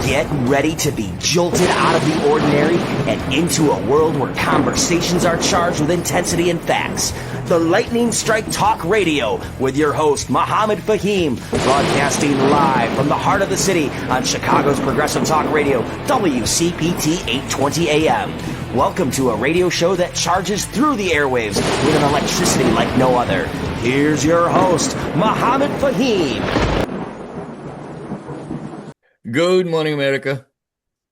Get ready to be jolted out of the ordinary and into a world where conversations are charged with intensity and facts. The Lightning Strike Talk Radio with your host, Mohammed Fahim, broadcasting live from the heart of the city on Chicago's Progressive Talk Radio, WCPT 820 AM. Welcome to a radio show that charges through the airwaves with an electricity like no other. Here's your host, Mohammed Fahim. Good morning, America.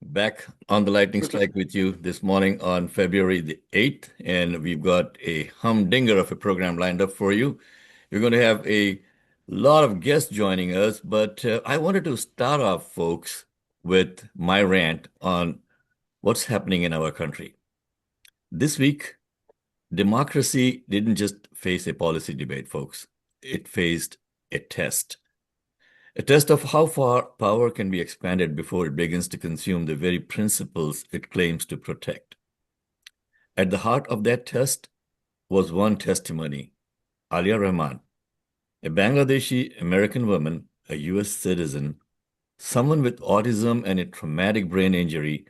Back on the Lightning Strike with you this morning on February the 8th, and we've got a humdinger of a program lined up for you. We're going to have a lot of guests joining us, but I wanted to start off, folks, with my rant on what's happening in our country. This week, democracy didn't just face a policy debate, folks. It faced a test. A test of how far power can be expanded before it begins to consume the very principles it claims to protect. At the heart of that test was one testimony, Alia Rahman, a Bangladeshi American woman, a U.S. citizen, someone with autism and a traumatic brain injury,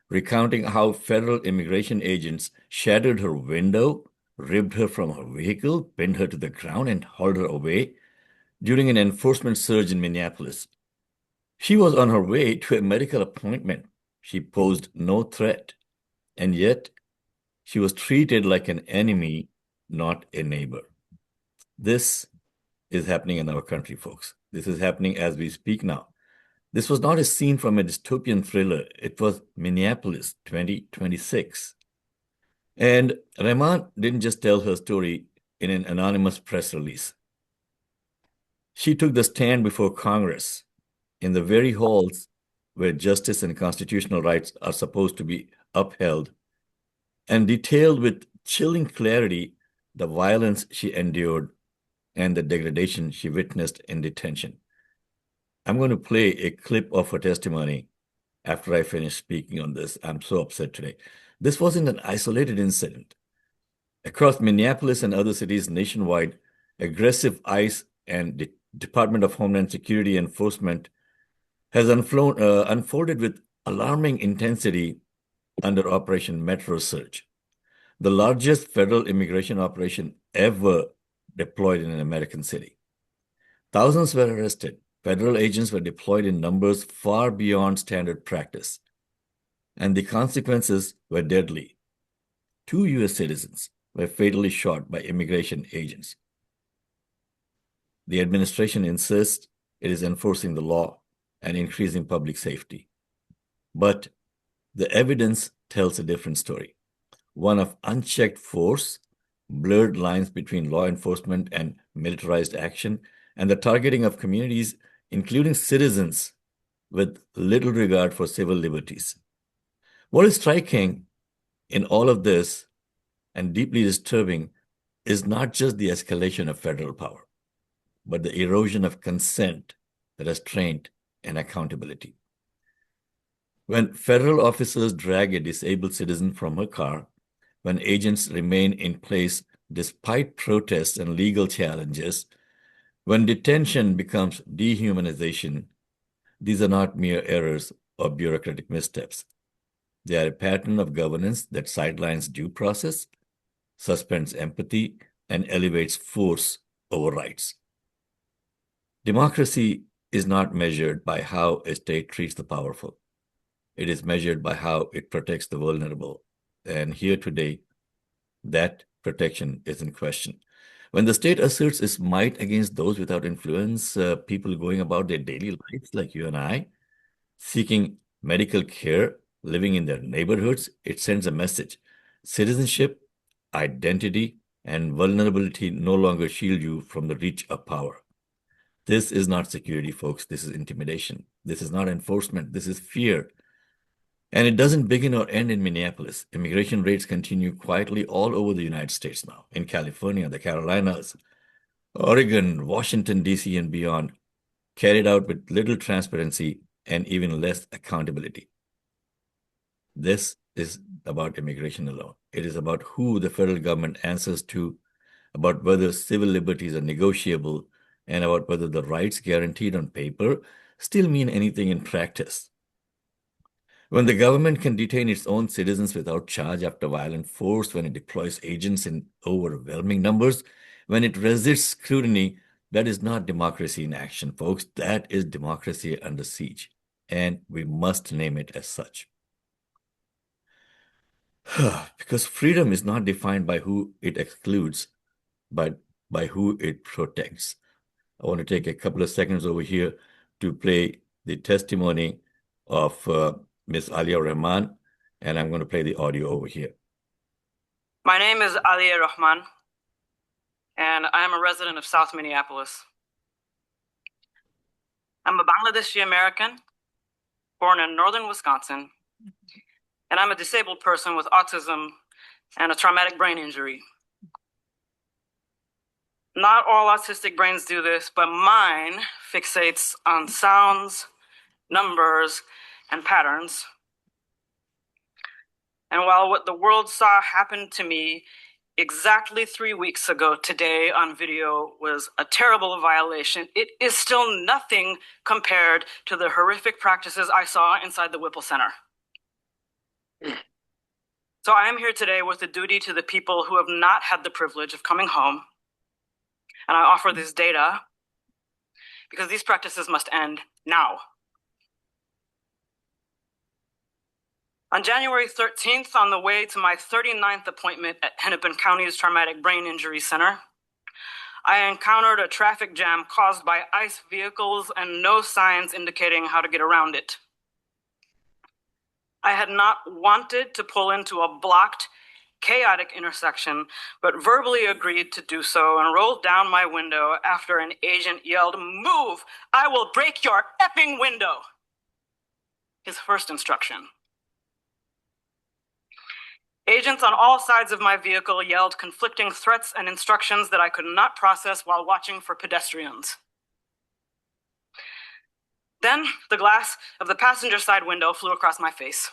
recounting how federal immigration agents shattered her window, ripped her from her vehicle, pinned her to the ground, and hauled her away during an enforcement surge in Minneapolis. She was on her way to a medical appointment. She posed no threat, and yet she was treated like an enemy, not a neighbor. This is happening in our country, folks. This is happening as we speak now. This was not a scene from a dystopian thriller. It was Minneapolis 2026. And Rahman didn't just tell her story in an anonymous press release. She took the stand before Congress in the very halls where justice and constitutional rights are supposed to be upheld, and detailed with chilling clarity the violence she endured and the degradation she witnessed in detention. I'm going to play a clip of her testimony after I finish speaking on this. I'm so upset today. This wasn't an isolated incident. Across Minneapolis and other cities nationwide, aggressive ICE and Department of Homeland Security enforcement has unfolded with alarming intensity under Operation Metro Surge, the largest federal immigration operation ever deployed in an American city. Thousands were arrested. Federal agents were deployed in numbers far beyond standard practice, and the consequences were deadly. 2 U.S. citizens were fatally shot by immigration agents. The administration insists it is enforcing the law and increasing public safety. But the evidence tells a different story, one of unchecked force, blurred lines between law enforcement and militarized action, and the targeting of communities, including citizens, with little regard for civil liberties. What is striking in all of this and deeply disturbing is not just the escalation of federal power, but the erosion of consent, restraint, and accountability. When federal officers drag a disabled citizen from her car, when agents remain in place despite protests and legal challenges, when detention becomes dehumanization, these are not mere errors or bureaucratic missteps. They are a pattern of governance that sidelines due process, suspends empathy, and elevates force over rights. Democracy is not measured by how a state treats the powerful. It is measured by how it protects the vulnerable. And here today, that protection is in question. When the state asserts its might against those without influence, people going about their daily lives like you and I, seeking medical care, living in their neighborhoods, it sends a message. Citizenship, identity, and vulnerability no longer shield you from the reach of power. This is not security, folks. This is intimidation. This is not enforcement. This is fear. And it doesn't begin or end in Minneapolis. Immigration raids continue quietly all over the United States now, in California, the Carolinas, Oregon, Washington, D.C., and beyond, carried out with little transparency and even less accountability. This is about immigration alone. It is about who the federal government answers to, about whether civil liberties are negotiable, and about whether the rights guaranteed on paper still mean anything in practice. When the government can detain its own citizens without charge after violent force, when it deploys agents in overwhelming numbers, when it resists scrutiny, that is not democracy in action, folks. That is democracy under siege. And we must name it as such. Because freedom is not defined by who it excludes, but by who it protects. I want to take a couple of seconds over here to play the testimony of Ms. Alia Rahman, and I'm going to play the audio over here. My name is Alia Rahman, and I am a resident of South Minneapolis. I'm a Bangladeshi American, born in northern Wisconsin, and I'm a disabled person with autism and a traumatic brain injury. Not all autistic brains do this, but mine fixates on sounds, numbers, and patterns. And while what the world saw happen to me exactly 3 weeks ago today on video was a terrible violation, it is still nothing compared to the horrific practices I saw inside the Whipple Center. So I am here today with a duty to the people who have not had the privilege of coming home. And I offer this data because these practices must end now. On January 13th, on the way to my 39th appointment at Hennepin County's Traumatic Brain Injury Center, I encountered a traffic jam caused by ICE vehicles and no signs indicating how to get around it. I had not wanted to pull into a blocked, chaotic intersection, but verbally agreed to do so and rolled down my window after an agent yelled, "Move! I will break your effing window!" His first instruction. Agents on all sides of my vehicle yelled conflicting threats and instructions that I could not process while watching for pedestrians. Then the glass of the passenger side window flew across my face.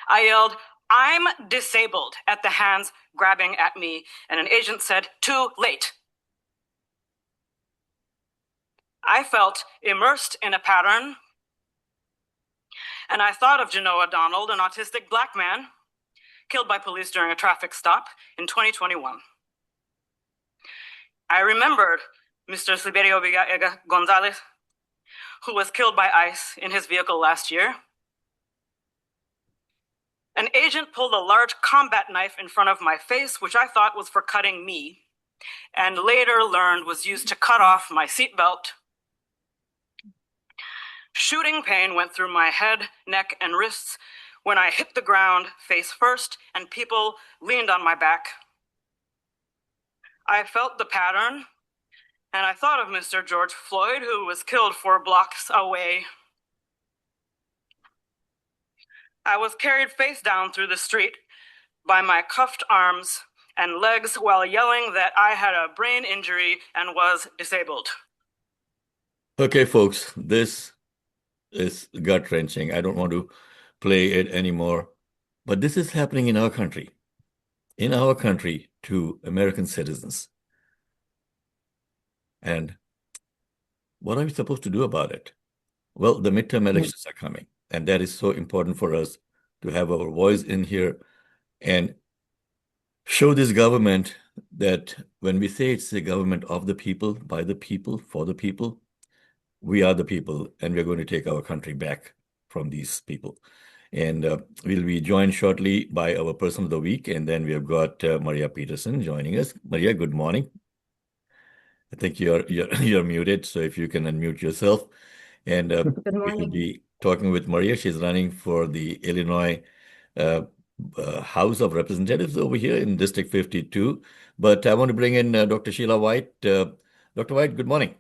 I yelled, "I'm disabled," at the hands grabbing at me, and an agent said, "Too late." I felt immersed in a pattern, and I thought of Genoa Donald, an autistic Black man killed by police during a traffic stop in 2021. I remembered Mr. Silverio Gonzalez, who was killed by ICE in his vehicle last year. An agent pulled a large combat knife in front of my face, which I thought was for cutting me, and later learned was used to cut off my seatbelt. Shooting pain went through my head, neck, and wrists when I hit the ground face first and people leaned on my back. I felt the pattern, and I thought of Mr. George Floyd, who was killed 4 blocks away. I was carried face down through the street by my cuffed arms and legs while yelling that I had a brain injury and was disabled. Okay, folks, this is gut-wrenching. I don't want to play it anymore. But this is happening in our country. In our country to American citizens. And what are we supposed to do about it? Well, the midterm elections are coming, and that is so important for us to have our voice in here and show this government that when we say it's the government of the people, by the people, for the people, we are the people, and we're going to take our country back from these people. And we'll be joined shortly by our person of the week, and then we have got Maria Peterson joining us. Maria, good morning. I think you're muted, so if you can unmute yourself. And we'll be talking with Maria. She's running for the Illinois House of Representatives over here in District 52. But I want to bring in Dr. Sheila White. Dr. White, good morning.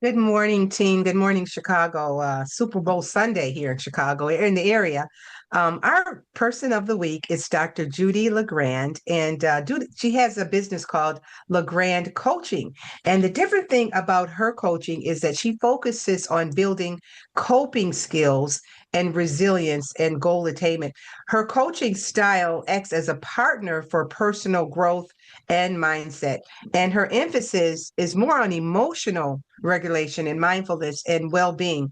Good morning, team. Good morning, Chicago. Super Bowl Sunday here in Chicago, in the area. Our person of the week is Dr. Judy LeGrand, and she has a business called LeGrand Coaching. And the different thing about her coaching is that she focuses on building coping skills and resilience and goal attainment. Her coaching style acts as a partner for personal growth and mindset. And her emphasis is more on emotional regulation and mindfulness and well being,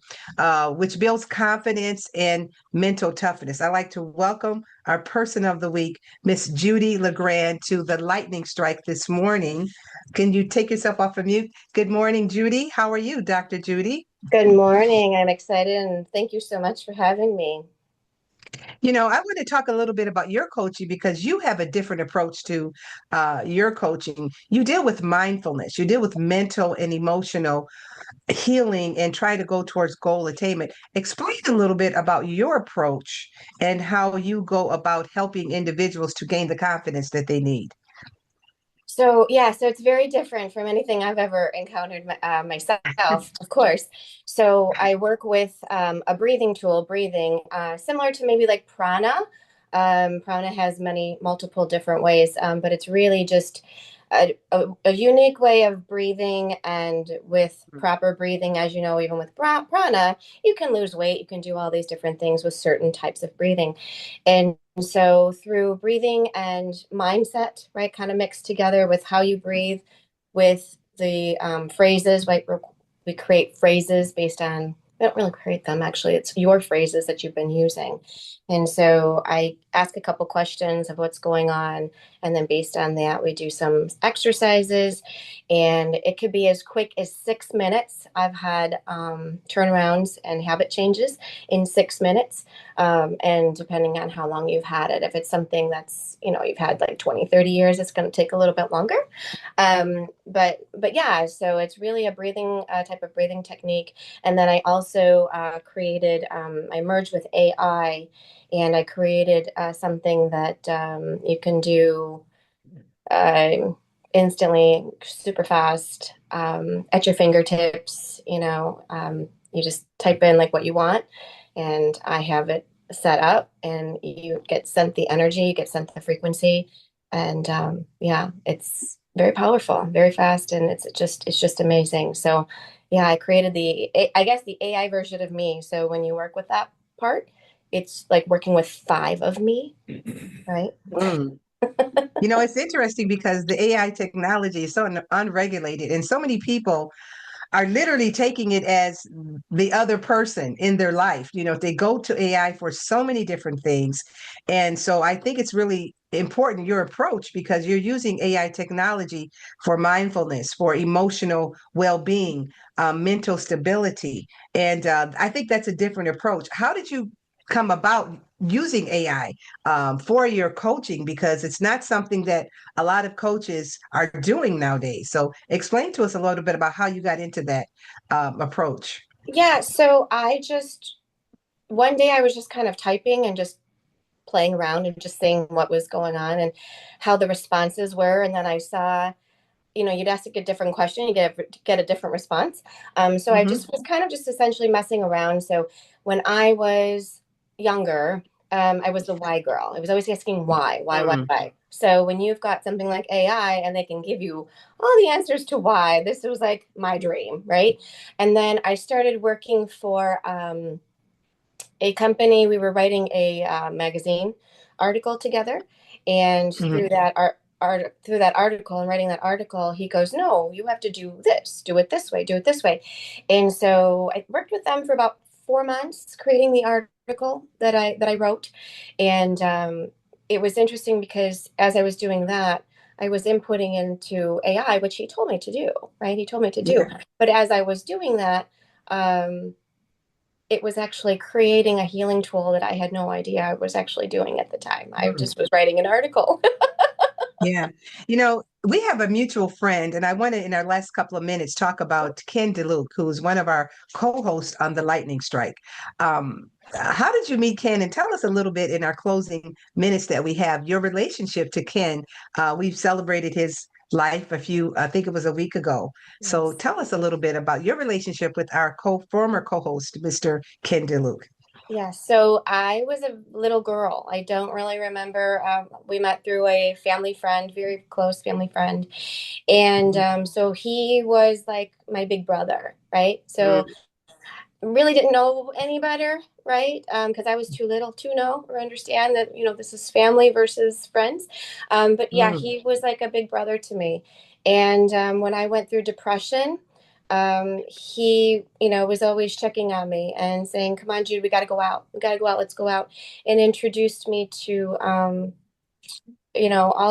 which builds confidence and mental toughness. I'd like to welcome our person of the week, Miss Judy LeGrand, to the lightning strike this morning. Can you take yourself off of mute? Good morning, Judy. How are you, Dr. Judy? Good morning. I'm excited and thank you so much for having me. I want to talk a little bit about your coaching because you have a different approach to your coaching. You deal with mindfulness, you deal with mental and emotional healing and try to go towards goal attainment. Explain a little bit about your approach and how you go about helping individuals to gain the confidence that they need. So it's very different from anything I've ever encountered myself, of course. So I work with a breathing tool, similar to maybe like prana. Prana has multiple different ways, but it's really just a unique way of breathing. And with proper breathing, as you know, even with prana, you can lose weight. You can do all these different things with certain types of breathing. And so through breathing and mindset, right, kind of mixed together with how you breathe, with the phrases, right? We create phrases based on, we don't really create them, actually. It's your phrases that you've been using. And so I ask a couple questions of what's going on. And then based on that, we do some exercises. And it could be as quick as 6 minutes. I've had turnarounds and habit changes in 6 minutes. And depending on how long you've had it, if it's something that's, you've had like 20, 30 years, it's going to take a little bit longer. But yeah, so it's really a breathing type of breathing technique. And then I also I merged with AI, and I created something that you can do instantly, super fast, at your fingertips. You just type in like what you want, and I have it set up, and you get sent the energy, you get sent the frequency, and it's very powerful, very fast, and it's just amazing. So yeah, I created the AI version of me. So when you work with that part, it's like working with 5 of me, right? It's interesting because the AI technology is so unregulated, and so many people are literally taking it as the other person in their life. They go to AI for so many different things. And so I think it's really important, your approach, because you're using AI technology for mindfulness, for emotional well-being, mental stability. And I think that's a different approach. How did you come about using AI for your coaching? Because it's not something that a lot of coaches are doing nowadays. So explain to us a little bit about how you got into that approach. Yeah, so one day I was just kind of typing and just playing around and just seeing what was going on and how the responses were. And then I saw, you'd ask a different question, you get a different response. So I just was kind of just essentially messing around. So when I was younger, I was the why girl. I was always asking why. So when you've got something like AI and they can give you all the answers to why, this was like my dream, right? And then I started working for a company. We were writing a magazine article together, and through that article and writing that article, he goes, "No, you have to do this. Do it this way. Do it this way." And so I worked with them for about 4 months, creating the article that I wrote, and it was interesting because as I was doing that, I was inputting into AI, which he told me to do. Right? He told me to do. Yeah. But as I was doing that, it was actually creating a healing tool that I had no idea I was actually doing at the time. I just was writing an article. Yeah. We have a mutual friend, and I want to, in our last couple of minutes, talk about Ken DeLuke, who's one of our co-hosts on the Lightning Strike. How did you meet Ken? And tell us a little bit in our closing minutes that we have, your relationship to Ken. We've celebrated his life I think it was a week ago. Yes. So tell us a little bit about your relationship with our former co-host, Mr. Ken DeLuke. Yes. So I was a little girl. I don't really remember. We met through a family friend, very close family friend. And so he was like my big brother, right? So really didn't know any better, right? Because I was too little to know or understand that, this is family versus friends. But yeah, he was like a big brother to me. And when I went through depression, he, was always checking on me and saying, "Come on, Jude, we got to go out. We got to go out. Let's go out." And introduced me to, all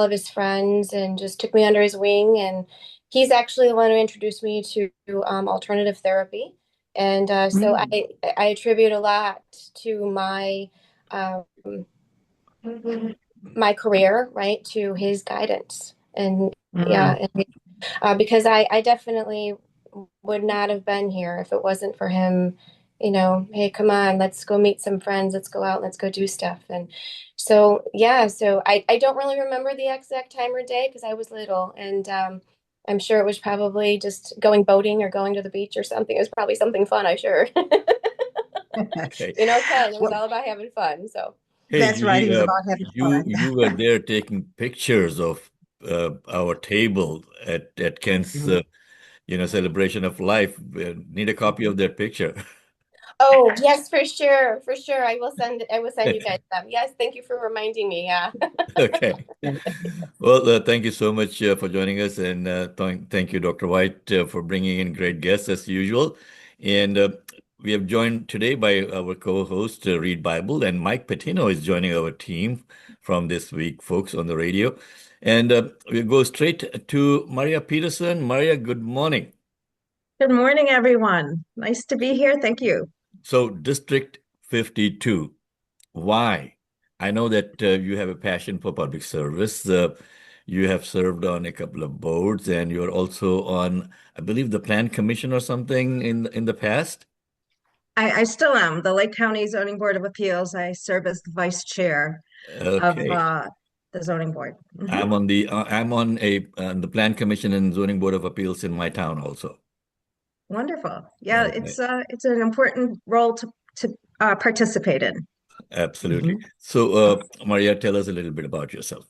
of his friends and just took me under his wing. And he's actually the one who introduced me to alternative therapy. And so I attribute a lot to um, my career, right, to his guidance. And yeah, because I definitely would not have been here if it wasn't for him. Hey, come on, let's go meet some friends. Let's go out. Let's go do stuff. And so, yeah, so I don't really remember the exact time or day because I was little. And I'm sure it was probably just going boating or going to the beach or something. It was probably something fun, I'm sure. Okay. Ken, it was Well, all about having fun. So, Hey, that's right. He Judy, was about having fun. you were there taking pictures of our table at Ken's celebration of life. Need a copy of that picture. oh, yes, for sure. For sure. I will send you guys some. Yes, thank you for reminding me. Yeah. Okay. Well, thank you so much for joining us, and thank you, Dr. White, for bringing in great guests as usual. And we have joined today by our co-host, Read Bible, and Mike Patino is joining our team from this week, folks, on the radio. And we'll go straight to Maria Peterson. Maria, good morning. Good morning, everyone. Nice to be here. Thank you. So, District 52, why? I know that you have a passion for public service. You have served on a couple of boards, and you're also on, I believe, the Plan Commission or something in the past. I still am the Lake County Zoning Board of Appeals. I serve as the vice chair of Okay, the zoning board. I'm on the Plan Commission and Zoning Board of Appeals in my town also. Wonderful. Yeah, Okay, it's an important role to participate in. absolutely. So, Maria, tell us a little bit about yourself.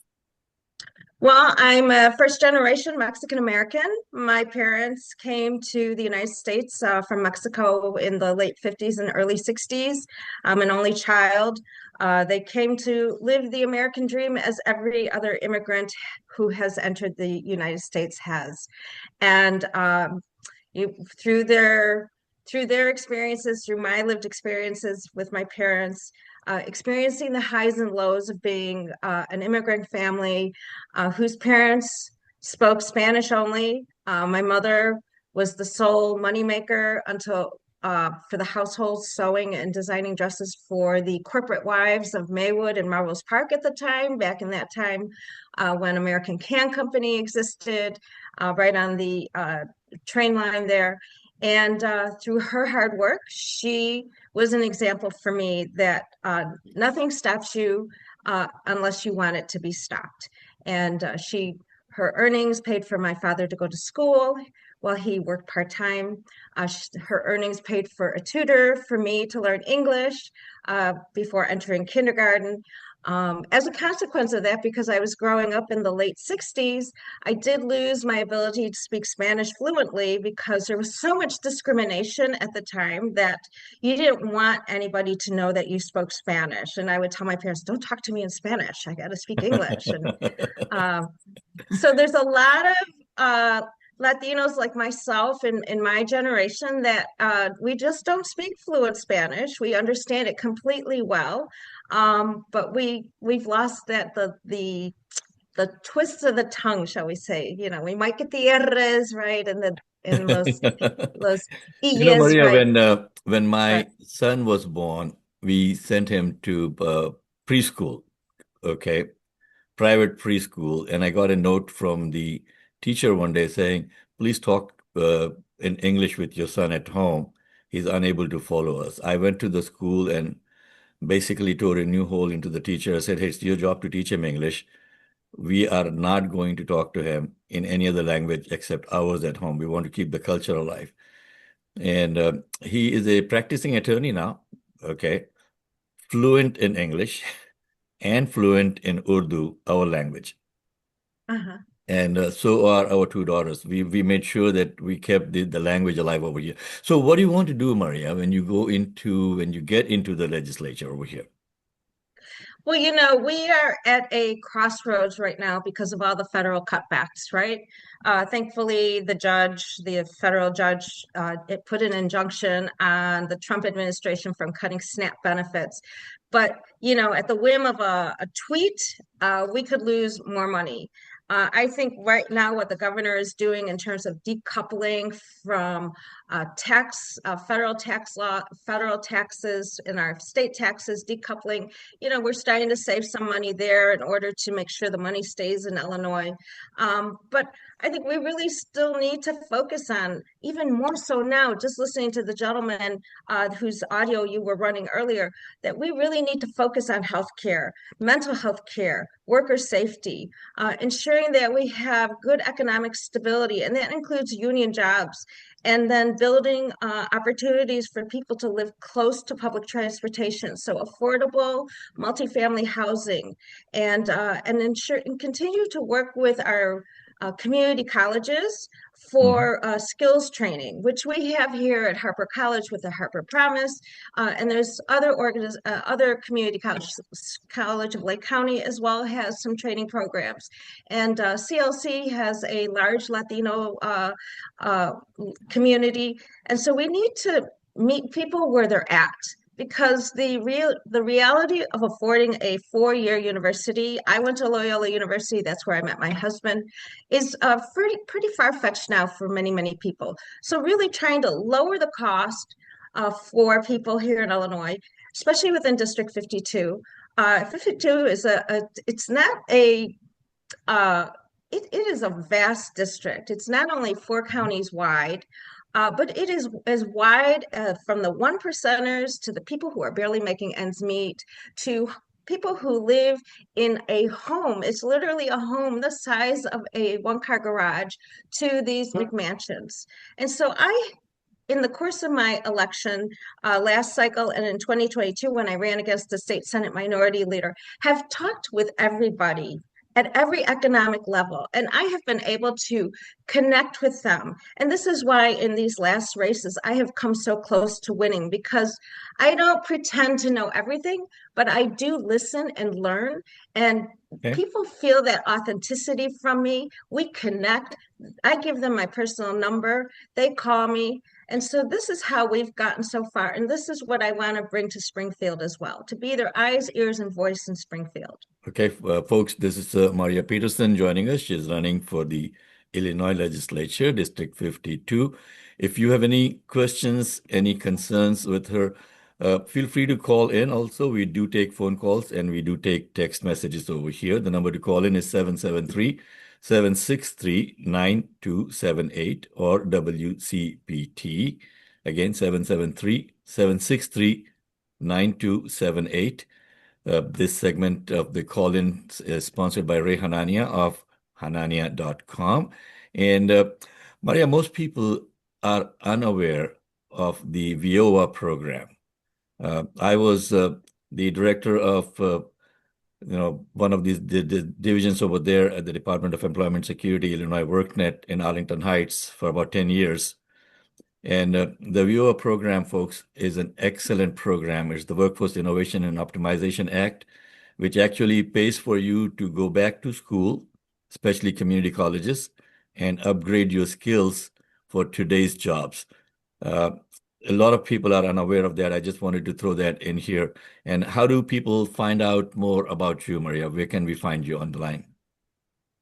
Well, I'm a first generation Mexican American. My parents came to the United States from Mexico in the late 50s and early 60s. I'm an only child. They came to live the American dream as every other immigrant who has entered the United States has. And through their experiences, through my lived experiences with my parents, experiencing the highs and lows of being an immigrant family whose parents spoke Spanish only. My mother was the sole moneymaker until for the household, sewing and designing dresses for the corporate wives of Maywood and Melrose Park at the time, back in that time when American Can Company existed, right on the train line there. And through her hard work, she was an example for me that nothing stops you unless you want it to be stopped. And her earnings paid for my father to go to school while he worked part-time. Her earnings paid for a tutor for me to learn English before entering kindergarten. As a consequence of that, because I was growing up in the late 60s, I did lose my ability to speak Spanish fluently because there was so much discrimination at the time that you didn't want anybody to know that you spoke Spanish. And I would tell my parents, don't talk to me in Spanish. I got to speak English. And so there's a lot of Latinos like myself in my generation that we just don't speak fluent Spanish. We understand it completely well, but we've lost the twists of the tongue, shall we say? We might get the R's right and los i's Maria, right. when But my son was born, we sent him to preschool, okay, private preschool, and I got a note from the teacher one day saying, "Please talk in English with your son at home. He's unable to follow us." I went to the school and basically tore a new hole into the teacher. I said, "Hey, it's your job to teach him English. We are not going to talk to him in any other language except ours at home. We want to keep the culture alive." And he is a practicing attorney now. Okay. fluent in English and fluent in Urdu, our language. Uh-huh. And so are our two daughters. We made sure that we kept the language alive over here. So what do you want to do, Maria, when you get into the legislature over here? Well, we are at a crossroads right now because of all the federal cutbacks, right? Thankfully, the federal judge, it put an injunction on the Trump administration from cutting SNAP benefits. But, at the whim of a tweet, we could lose more money. I think right now what the governor is doing in terms of decoupling from federal tax law, federal taxes and our state taxes, decoupling, we're starting to save some money there in order to make sure the money stays in Illinois. But I think we really still need to focus on, even more so now, just listening to the gentleman whose audio you were running earlier, that we really need to focus on healthcare, mental health care, worker safety, ensuring that we have good economic stability, and that includes union jobs, and then building opportunities for people to live close to public transportation, so affordable multifamily housing, and ensure and continue to work with our community colleges for skills training, which we have here at Harper College with the Harper Promise, and there's other community colleges. College of Lake County as well has some training programs, and CLC has a large Latino community, and so we need to meet people where they're at, because the reality of affording a 4-year university, I went to Loyola University, that's where I met my husband, is pretty far-fetched now for many people. So really trying to lower the cost for people here in Illinois, especially within District 52. 52 is it's not a it is a vast district. It's not only 4 counties wide, but it is as wide from the 1%ers to the people who are barely making ends meet, to people who live in a home. It's literally a home the size of a 1-car garage, to these McMansions. And so in the course of my election last cycle and in 2022, when I ran against the state Senate minority leader, have talked with everybody at every economic level. And I have been able to connect with them. And this is why in these last races, I have come so close to winning, because I don't pretend to know everything, but I do listen and learn. And people feel that authenticity from me. We connect. I give them my personal number. They call me. And so this is how we've gotten so far. And this is what I want to bring to Springfield as well, to be their eyes, ears, and voice in Springfield. Okay, folks, this is Maria Peterson joining us. She's running for the Illinois Legislature, District 52. If you have any questions, any concerns with her, feel free to call in. Also, we do take phone calls and we do take text messages over here. The number to call in is 773-763-9278 or WCPT. Again, 773-763-9278. This segment of the call-in is sponsored by Ray Hanania of hanania.com. And Maria, most people are unaware of the VIOA program. I was the director of one of these divisions over there at the Department of Employment Security, Illinois WorkNet in Arlington Heights for about 10 years. And the VIOA program, folks, is an excellent program. It's the Workforce Innovation and Optimization Act, which actually pays for you to go back to school, especially community colleges, and upgrade your skills for today's jobs. A lot of people are unaware of that. I just wanted to throw that in here. And how do people find out more about you, Maria? Where can we find you on the line?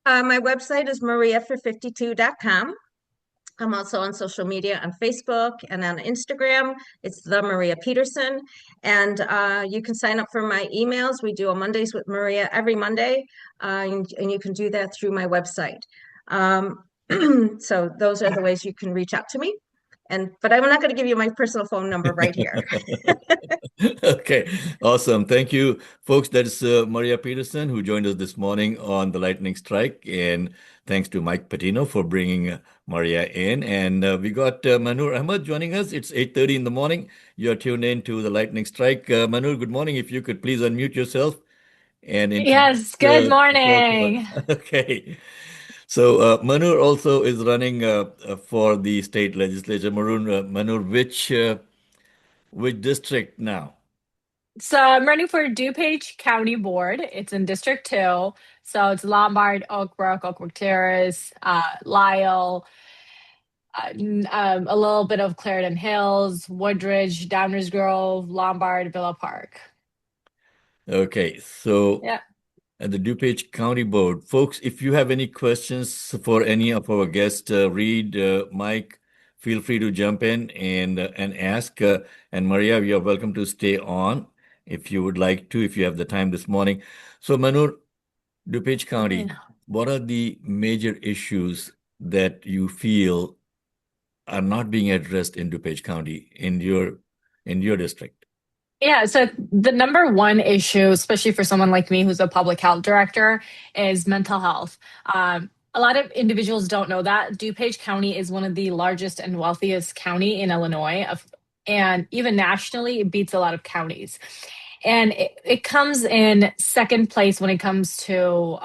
My website is mariafor52.com. I'm also on social media on Facebook and on Instagram. It's the Maria Peterson. And you can sign up for my emails. We do a Mondays with Maria every Monday. And you can do that through my website. So those are the ways you can reach out to me. But I'm not going to give you my personal phone number right here. Okay, awesome. Thank you, folks. That is Maria Peterson, who joined us this morning on the Lightning Strike. And thanks to Mike Patino for bringing Maria in. And we got Mahnoor Ahmad joining us. It's 8:30 in the morning. You're tuned in to the Lightning Strike. Mahnoor, good morning. If you could please unmute yourself and introduce Yes, good the call to morning. us. Okay. So Mahnoor also is running for the state legislature. Mahnoor, which district now? So I'm running for DuPage County Board. It's in District 2. So it's Lombard, Oak Brook Terrace, Lyle, a little bit of Clarendon Hills, Woodridge, Downers Grove, Lombard, Villa Park. Okay, so Yeah. at the DuPage County Board, folks, if you have any questions for any of our guests, Reed, Mike, feel free to jump in and ask. And Maria, you're welcome to stay on if you would like to, if you have the time this morning. So Mahnoor, DuPage County, what are the major issues that you feel are not being addressed in DuPage County in your district? Yeah, so the number one issue, especially for someone like me who's a public health director, is mental health. A lot of individuals don't know that DuPage County is one of the largest and wealthiest county in Illinois, and even nationally, it beats a lot of counties. And it comes in second place when it comes to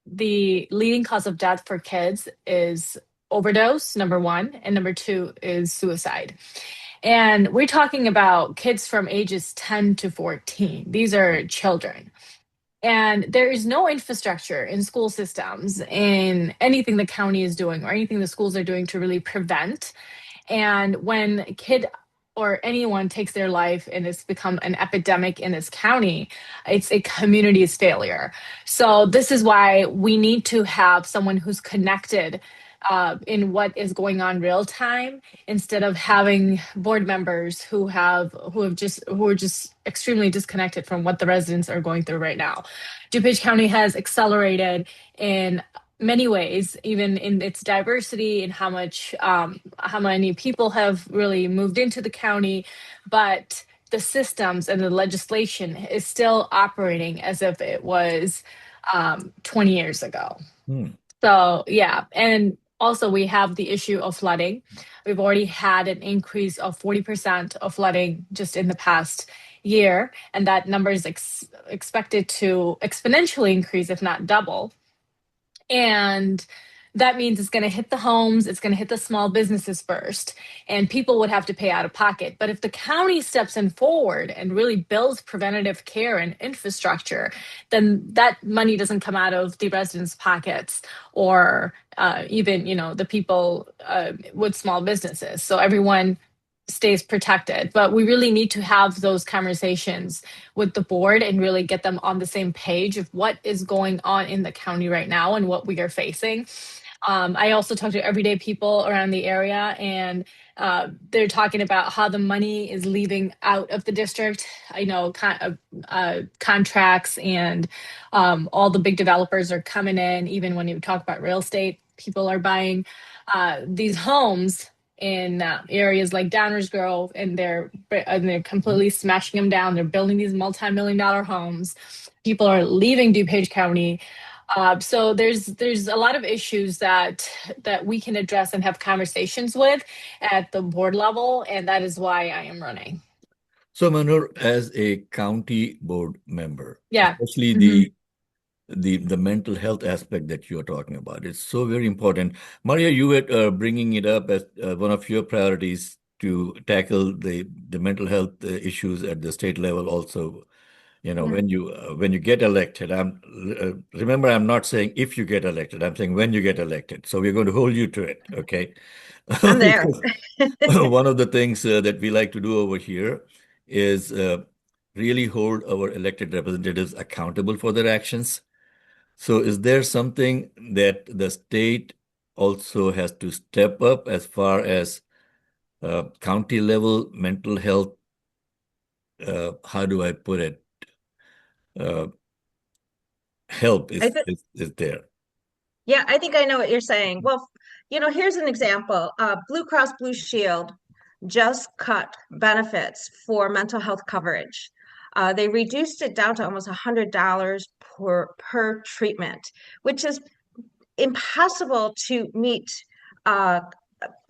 the leading cause of death for kids is overdose, number one, and number two is suicide. And we're talking about kids from ages 10 to 14. These are children. And there is no infrastructure in school systems in anything the county is doing or anything the schools are doing to really prevent. And when a kid or anyone takes their life and it's become an epidemic in this county, it's a community's failure. So this is why we need to have someone who's connected in what is going on real time, instead of having board members who are just extremely disconnected from what the residents are going through right now. DuPage County has accelerated in many ways, even in its diversity and how many people have really moved into the county, but the systems and the legislation is still operating as if it was 20 years ago. So yeah, and also we have the issue of flooding. We've already had an increase of 40% of flooding just in the past year, and that number is expected to exponentially increase, if not double. And that means it's going to hit the homes, it's going to hit the small businesses first, and people would have to pay out of pocket. But if the county steps in forward and really builds preventative care and infrastructure, then that money doesn't come out of the residents' pockets or even, the people with small businesses. So everyone stays protected. But we really need to have those conversations with the board and really get them on the same page of what is going on in the county right now and what we are facing. I also talk to everyday people around the area, and they're talking about how the money is leaving out of the district. I know contracts and all the big developers are coming in. Even when you talk about real estate, people are buying these homes in areas like Downers Grove, and they're completely smashing them down. They're building these multi-million-dollar homes. People are leaving DuPage County. So there's a lot of issues that we can address and have conversations with at the board level, and that is why I am running. So Mahnoor, as a county board member, Yeah, especially the mental health aspect that you're talking about, it's so very important. Maria, you were bringing it up as one of your priorities to tackle the mental health issues at the state level also. When you get elected, remember, I'm not saying if you get elected, I'm saying when you get elected. So we're going to hold you to it, okay? I'm there. One of the things that we like to do over here is really hold our elected representatives accountable for their actions. So is there something that the state also has to step up as far as county level mental health? How do I put it? Help is there. Yeah, I think I know what you're saying. Well, Here's an example. Blue Cross Blue Shield just cut benefits for mental health coverage. They reduced it down to almost $100 per treatment, which is impossible to meet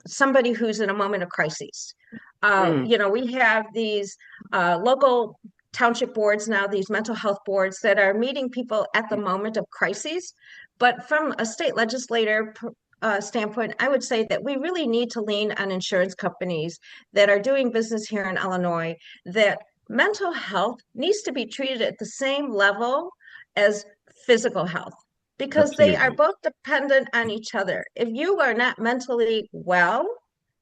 somebody who's in a moment of crisis. We have these local township boards now, these mental health boards that are meeting people at the moment of crises. But from a state legislator standpoint, I would say that we really need to lean on insurance companies that are doing business here in Illinois, that mental health needs to be treated at the same level as physical health, because they are Absolutely. both dependent on each other. If you are not mentally well,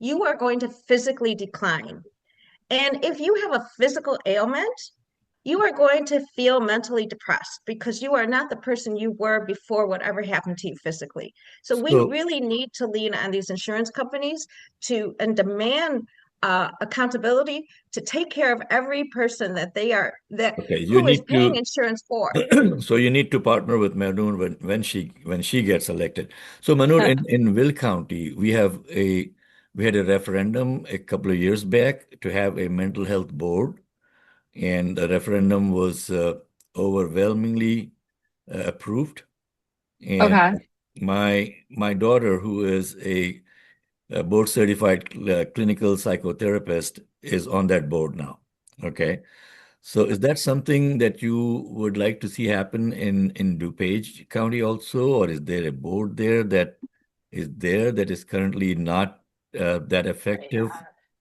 you are going to physically decline. And if you have a physical ailment, you are going to feel mentally depressed because you are not the person you were before whatever happened to you physically. So we So, really need to lean on these insurance companies and demand accountability to take care of every person okay, you who is need paying to insurance for. so you need to partner with Mahnoor when she gets elected. So Mahnoor, in Will County, we had a referendum a couple of years back to have a mental health board, and the referendum was overwhelmingly approved. And Okay. my daughter, who is a board certified clinical psychotherapist, is on that board now. Okay. So is that something that you would like to see happen in DuPage County also, or is there a board there that is currently not that effective?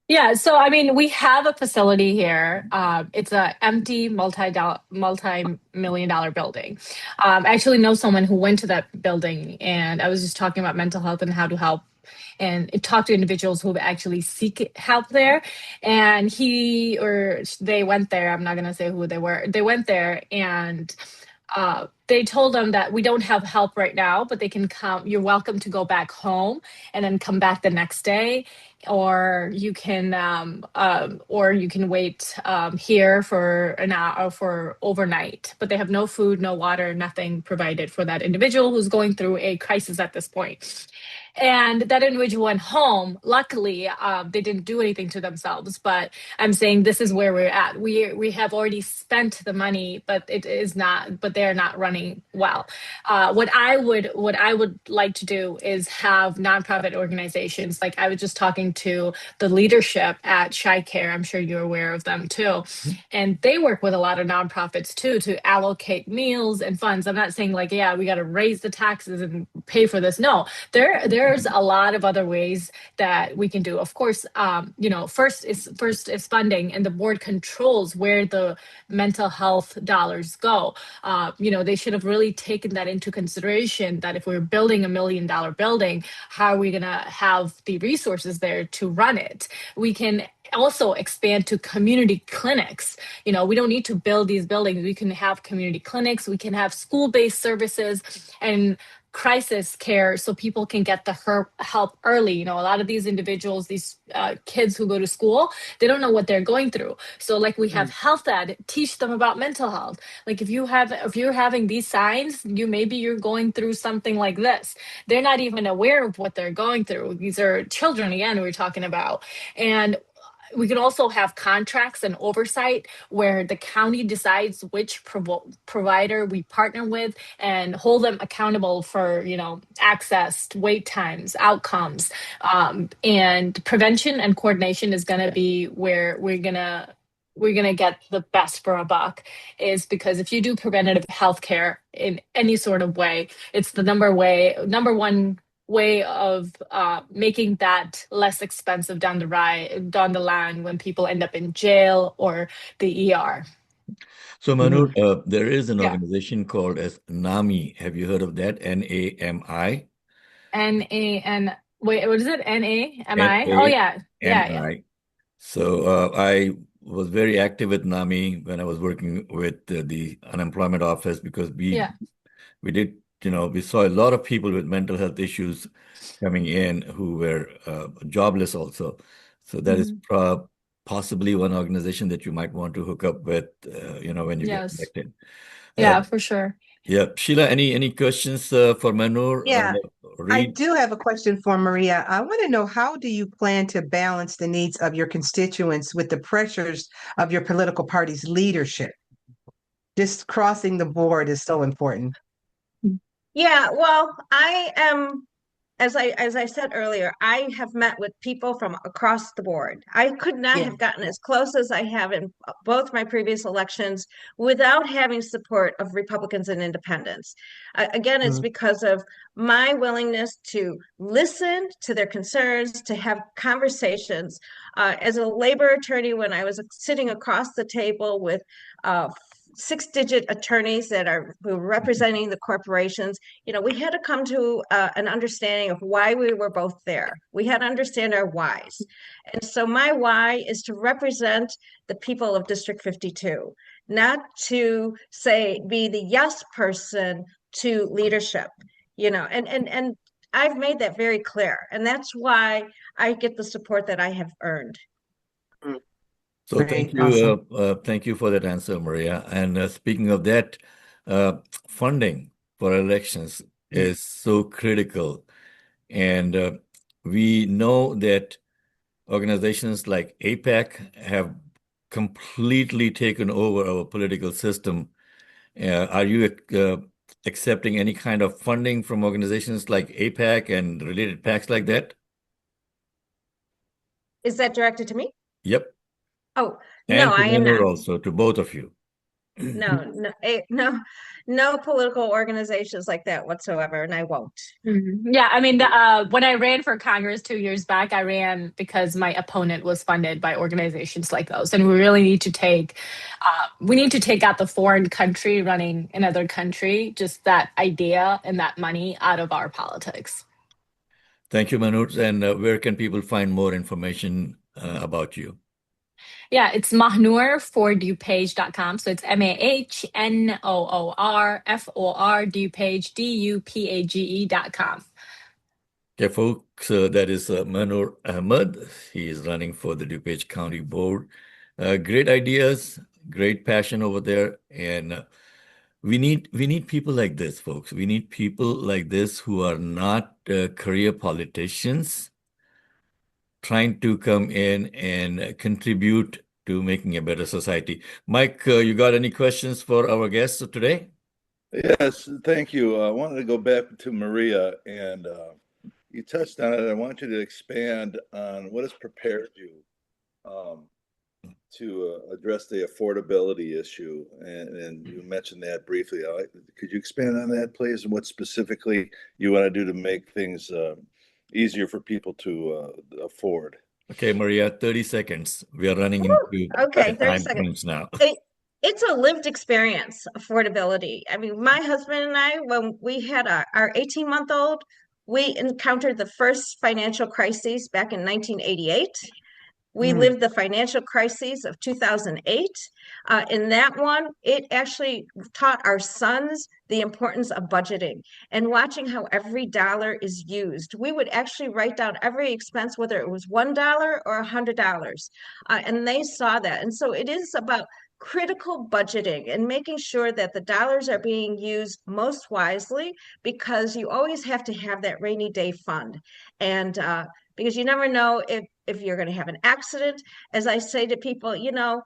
Yeah, so I mean, we have a facility here. It's a empty multi-million dollar building. I actually know someone who went to that building, and I was just talking about mental health and how to help, and it talked to individuals who actually seek help there. And he or they went there. I'm not gonna say who they were. They went there, and they told them that we don't have help right now, but they can come. You're welcome to go back home and then come back the next day, or you can wait here for an hour for overnight. But they have no food, no water, nothing provided for that individual who's going through a crisis at this point. And that individual went home. Luckily, they didn't do anything to themselves. But I'm saying this is where we're at. We have already spent the money, but it is not. But they're not running well. What I would like to do is have nonprofit organizations. Like I was just talking to the leadership at Shy Care. I'm sure you're aware of them too, and they work with a lot of nonprofits too to allocate meals and funds. I'm not saying like, yeah, we got to raise the taxes and pay for this. No, there's a lot of other ways that we can do. Of course, first is funding, and the board controls where the mental health dollars go. They should have really taken that into consideration, that if we're building $1 million building, how are we going to have the resources there to run it? We can also expand to community clinics. We don't need to build these buildings. We can have community clinics. We can have school-based services and crisis care so people can get the help early. A lot of these individuals, these kids who go to school, they don't know what they're going through. So like we have health ed, teach them about mental health. Like if you're having these signs, maybe you're going through something like this. They're not even aware of what they're going through. These are children, again, we're talking about. And we can also have contracts and oversight where the county decides which provider we partner with and hold them accountable for, access, wait times, outcomes. And prevention and coordination is going to be where we're going to get the best for a buck, is because if you do preventative healthcare in any sort of way, it's the number one way of making that less expensive down the line when people end up in jail or the ER. So Mahnoor, there is an Yeah. organization called as NAMI. Have you heard of that? NAMI? NAN. Wait, what is it? NAMI? Oh yeah. Yeah. So I was very active with NAMI when I was working with the unemployment office, because we did, we saw a lot of people with mental health issues coming in who were jobless also. So that is possibly one organization that you might want to hook up with, when you get Yes. elected. Yeah, for sure. Yeah, Sheila, any questions for Mahnoor? Yeah, I Reed? do have a question for Maria. I want to know, how do you plan to balance the needs of your constituents with the pressures of your political party's leadership? Just crossing the board is so important. Yeah, well, I am, as I said earlier, I have met with people from across the board. I could not Yeah. have gotten as close as I have in both my previous elections without having support of Republicans and independents. Again, it's Mm. because of my willingness to listen to their concerns, to have conversations. As a labor attorney, when I was sitting across the table with six-digit attorneys that are who were representing the corporations, we had to come to an understanding of why we were both there. We had to understand our whys. And so my why is to represent the people of District 52, not to say be the yes person to leadership, and I've made that very clear. And that's why I get the support that I have earned. Mm. So Great, awesome. thank you for that answer, Maria. And speaking of that, funding for elections Mm. is so critical. And we know that organizations like APAC have completely taken over our political system. Are you accepting any kind of funding from organizations like APAC and related PACs like that? Is that directed to me? Yep. Oh, no, And to I am Manur not. also, to both of you. No political organizations like that whatsoever, and I won't. Yeah, I mean, when I ran for Congress 2 years back, I ran because my opponent was funded by organizations like those, and we really need to take out the foreign country running another country, just that idea and that money out of our politics. Thank you, Manoj. And where can people find more information about you? Yeah, it's mahnoorfordupage.com. So it's MAHNOORFOR DUPAGE.com. Okay, folks, that is Mahnoor Ahmad. He is running for the DuPage County Board. Great ideas, great passion over there, and we need people like this, folks. We need people like this who are not career politicians trying to come in and contribute to making a better society. Mike, you got any questions for our guests today? Yes, thank you. I wanted to go back to Maria, and you touched on it. I want you to expand on what has prepared you to address the affordability issue, and you mentioned that briefly. Could you expand on that, please, and what specifically you want to do to make things easier for people to afford? Okay, Maria, 30 seconds. We are running into Okay, the 30 time seconds. crunch now. It's a lived experience, affordability. I mean, my husband and I, when we had our 18-month-old, we encountered the first financial crises back in 1988. We Mm. lived the financial crises of 2008. In that one, it actually taught our sons the importance of budgeting and watching how every dollar is used. We would actually write down every expense, whether it was $1 or $100, and they saw that. And so it is about critical budgeting and making sure that the dollars are being used most wisely, because you always have to have that rainy day fund. And because you never know if you're going to have an accident. As I say to people, even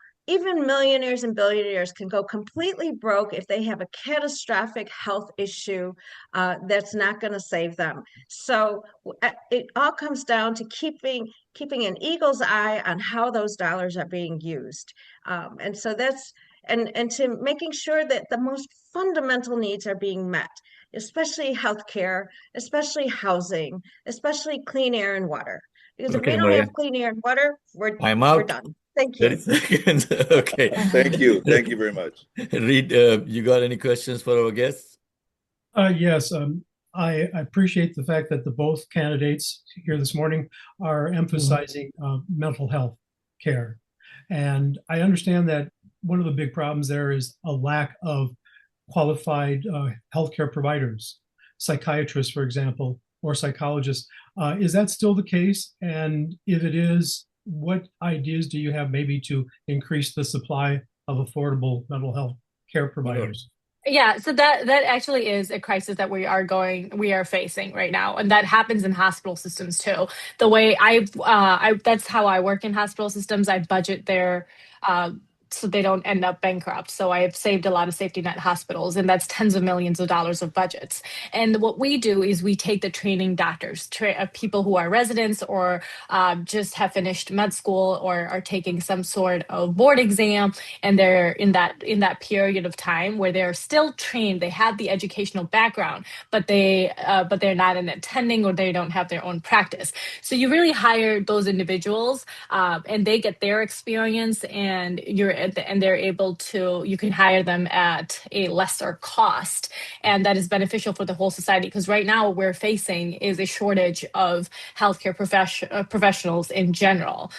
millionaires and billionaires can go completely broke if they have a catastrophic health issue that's not going to save them. So it all comes down to keeping an eagle's eye on how those dollars are being used. And so that's and to making sure that the most fundamental needs are being met, especially healthcare, especially housing, especially clean air and water. Because if we Okay, don't Maria, have clean air and water, I'm we're out. done. Thank 30 you. seconds. Okay. Thank you. Thank you very much. Reed, you got any questions for our guests? Yes, I appreciate the fact that the both candidates here this morning are emphasizing mental health care. And I understand that one of the big problems there is a lack of qualified healthcare providers, psychiatrists, for example, or psychologists. Is that still the case? And if it is, what ideas do you have maybe to increase the supply of affordable mental health care providers? Yeah, so that actually is a crisis that we are facing right now, and that happens in hospital systems too. The way I that's how I work in hospital systems. I budget their uh, so they don't end up bankrupt. So I have saved a lot of safety net hospitals, and that's tens of millions of dollars of budgets. And what we do is we take the training doctors, people who are residents or just have finished med school or are taking some sort of board exam, and they're in that period of time where they're still trained. They have the educational background, but they're not in attending or they don't have their own practice. So you really hire those individuals, and they get their experience, and they're able to, you can hire them at a lesser cost, and that is beneficial for the whole society, because right now what we're facing is a shortage of healthcare professionals in general,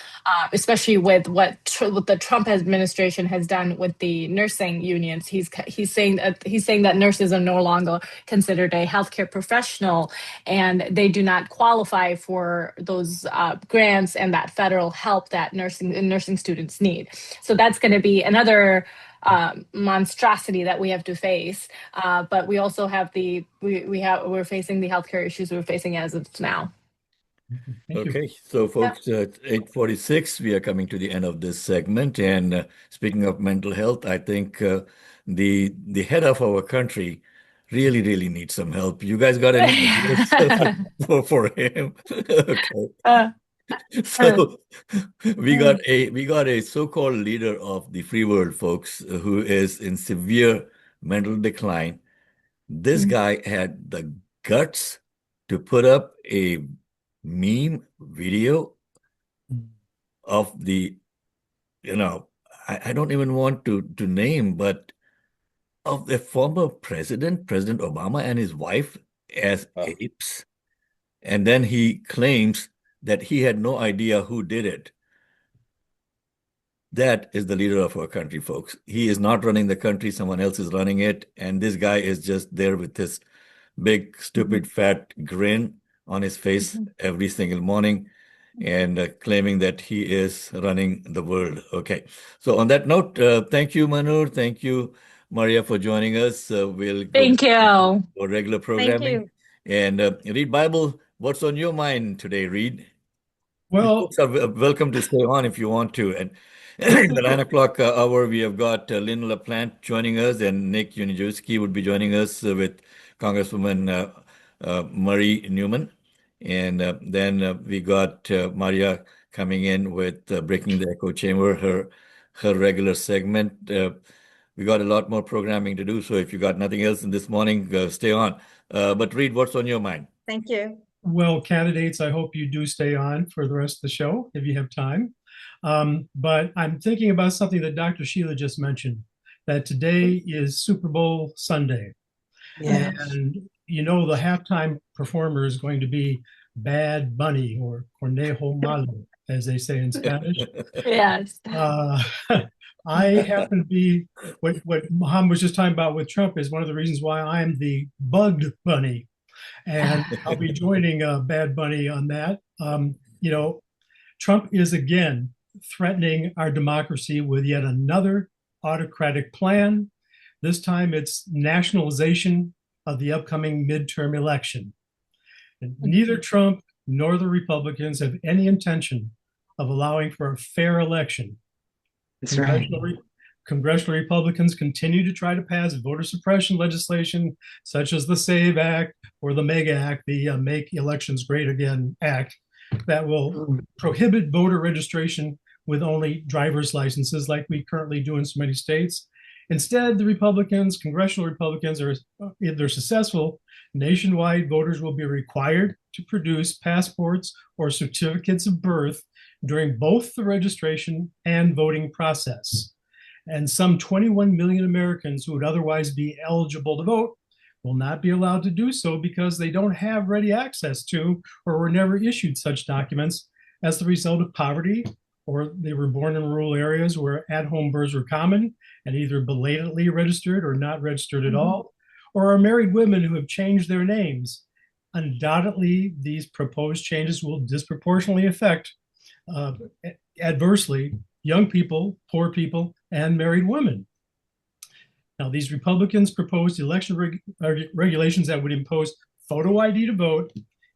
especially with what the Trump administration has done with the nursing unions. He's saying that nurses are no longer considered a healthcare professional, and they do not qualify for those grants and that federal help that nursing students need. So that's going to be another monstrosity that we have to face. But we also have we're facing the healthcare issues we're facing as of now. Thank you. Okay, so folks, at 8:46, we are coming to the end of this segment. And speaking of mental health, I think the head of our country really, really needs some help. You guys got any ideas for him? Okay. So we got a so-called leader of the free world, folks, who is in severe mental decline. This guy had the guts to put up a meme video of the, I don't even want to name, but of the former President Obama and his wife as apes. And then he claims that he had no idea who did it. That is the leader of our country, folks. He is not running the country. Someone else is running it. And this guy is just there with this big, stupid, fat grin on his face every single morning and claiming that he is running the world. Okay. So on that note, thank you, Mahnoor. Thank you, Maria, for joining us. We'll go Thank you. for regular Thank programming. you. And Read Bible, what's on your mind today, Reed? Well, Folks are welcome to stay on if you want to. And in the 9 o'clock hour, we have got Lynn LaPlante joining us, and Nick Uniejewski would be joining us with Congresswoman Marie Newman. And then we got Maria coming in with Breaking the Echo Chamber, her regular segment. We got a lot more programming to do, so if you got nothing else in this morning, stay on. But Reed, what's on your mind? Thank you. well, candidates, I hope you do stay on for the rest of the show if you have time. But I'm thinking about something that Dr. Sheila just mentioned, that today is Super Bowl Sunday. Yeah. And you know, the halftime performer is going to be Bad Bunny, or Conejo Malo, as they say in Spanish. Yes. I happen to be, what Mohammed was just talking about with Trump is one of the reasons why I'm the bugged bunny. And I'll be joining Bad Bunny on that. You know, Trump is again threatening our democracy with yet another autocratic plan. This time it's nationalization of the upcoming midterm election. And neither Trump nor the Republicans have any intention of allowing for a fair election. That's right. Congressional Republicans continue to try to pass voter suppression legislation, such as the SAVE Act or the MEGA Act, the Make Elections Great Again Act, that will prohibit voter registration with only driver's licenses, like we currently do in so many states. Instead, the Republicans, congressional Republicans, are, if they're successful, nationwide voters will be required to produce passports or certificates of birth during both the registration and voting process. And some 21 million Americans who would otherwise be eligible to vote will not be allowed to do so because they don't have ready access to or were never issued such documents as the result of poverty, or they were born in rural areas where at-home births were common and either belatedly registered or not registered at all, or are married women who have changed their names. Undoubtedly, these proposed changes will disproportionately affect adversely young people, poor people, and married women. Now, these Republicans proposed election regulations that would impose photo ID to vote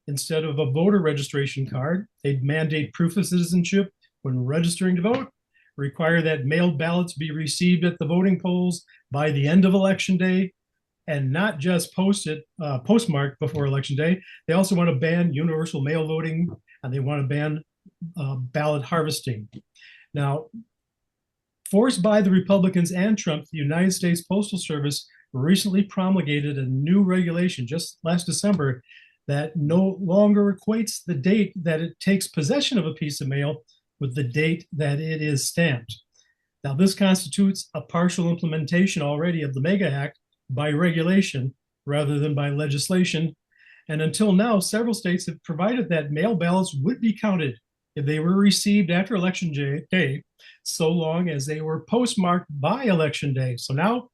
instead of a voter registration card. They'd mandate proof of citizenship when registering to vote, require that mailed ballots be received at the voting polls by the end of Election Day, and not just postmarked before Election Day. They also want to ban universal mail voting, and they want to ban ballot harvesting. Now, forced by the Republicans and Trump, the United States Postal Service recently promulgated a new regulation just last December that no longer equates the date that it takes possession of a piece of mail with the date that it is stamped. Now, this constitutes a partial implementation already of the MEGA Act by regulation rather than by legislation. And until now, several states have provided that mail ballots would be counted if they were received after Election Day, so long as they were postmarked by Election Day. So now,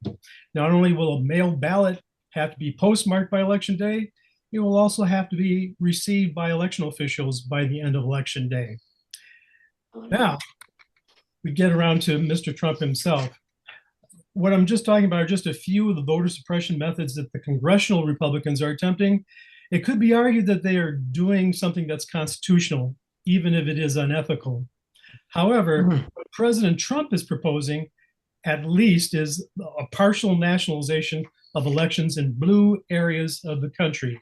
not only will a mail ballot have to be postmarked by Election Day, it will also have to be received by election officials by the end of Election Day. Now, we get around to Mr. Trump himself. What I'm just talking about are just a few of the voter suppression methods that the congressional Republicans are attempting. It could be argued that they are doing something that's constitutional, even if it is unethical. However, what President Trump is proposing, at least, is a partial nationalization of elections in blue areas of the country.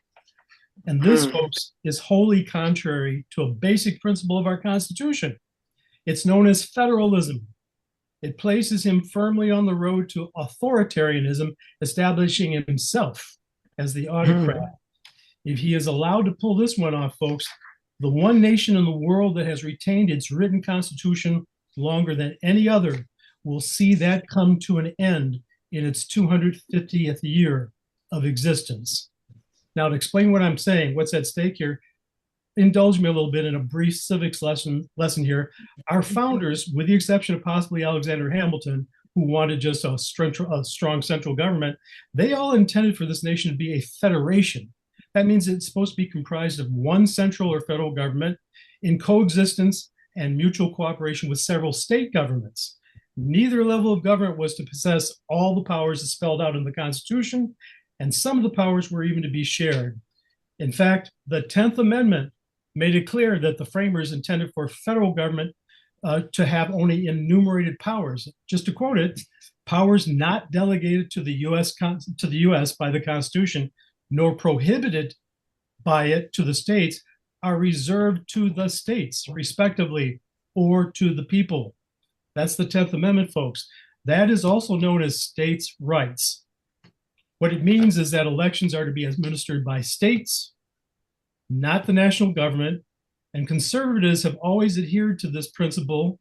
And this, folks, is wholly contrary to a basic principle of our Constitution. It's known as federalism. It places him firmly on the road to authoritarianism, establishing himself as the autocrat. If he is allowed to pull this one off, folks, the one nation in the world that has retained its written constitution longer than any other will see that come to an end in its 250th year of existence. Now, to explain what I'm saying, what's at stake here, indulge me a little bit in a brief civics lesson here. Our founders, with the exception of possibly Alexander Hamilton, who wanted just a strong central government, they all intended for this nation to be a federation. That means it's supposed to be comprised of one central or federal government in coexistence and mutual cooperation with several state governments. Neither level of government was to possess all the powers as spelled out in the Constitution, and some of the powers were even to be shared. In fact, the 10th Amendment made it clear that the framers intended for federal government to have only enumerated powers. Just to quote it, powers not delegated to the U.S. by the Constitution, nor prohibited by it to the states, are reserved to the states, respectively, or to the people. That's the 10th Amendment, folks. That is also known as states' rights. What it means is that elections are to be administered by states, not the national government. And conservatives have always adhered to this principle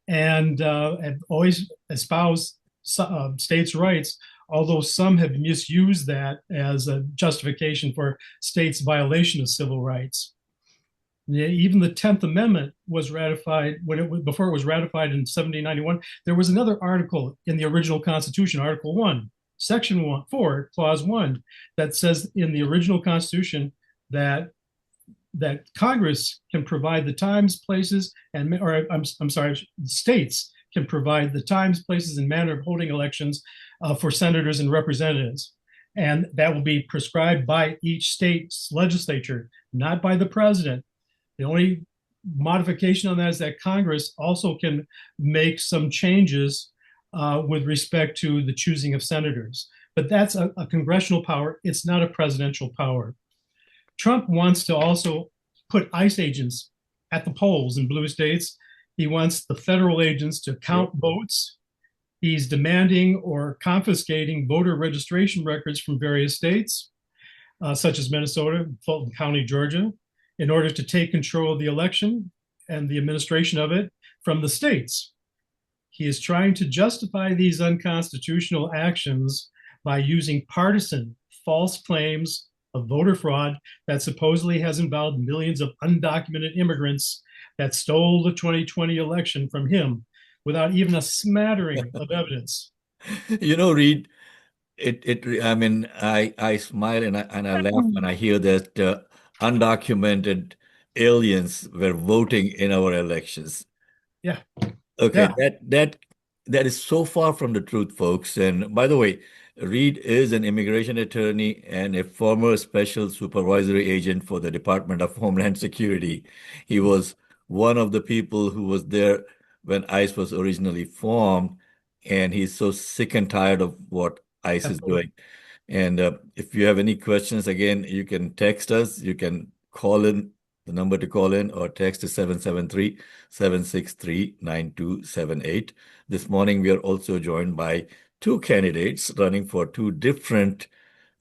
and have always espoused states' rights, although some have misused that as a justification for states' violation of civil rights. Yeah, even the 10th Amendment was ratified before it was ratified in 1791. There was another article in the original Constitution, Article 1, Section 4, Clause 1, that says in the original Constitution that Congress can provide the times, places, states can provide the times, places, and manner of holding elections for senators and representatives. And that will be prescribed by each state's legislature, not by the president. The only modification on that is that Congress also can make some changes with respect to the choosing of senators. But that's a congressional power. It's not a presidential power. Trump wants to also put ICE agents at the polls in blue states. He wants the federal agents to count votes. He's demanding or confiscating voter registration records from various states, such as Minnesota, Fulton County, Georgia, in order to take control of the election and the administration of it from the states. He is trying to justify these unconstitutional actions by using partisan false claims of voter fraud that supposedly has involved millions of undocumented immigrants that stole the 2020 election from him without even a smattering of evidence. You know, Reed, I smile and I laugh when I hear that undocumented aliens were voting in our elections. Yeah. Okay, Yeah. that that is so far from the truth, folks. And by the way, Reed is an immigration attorney and a former special supervisory agent for the Department of Homeland Security. He was one of the people who was there when ICE was originally formed, and he's so sick and tired of what ICE is doing. And if you have any questions, again, you can text us, you can call in. The number to call in or text is 773-763-9278. This morning, we are also joined by two candidates running for two different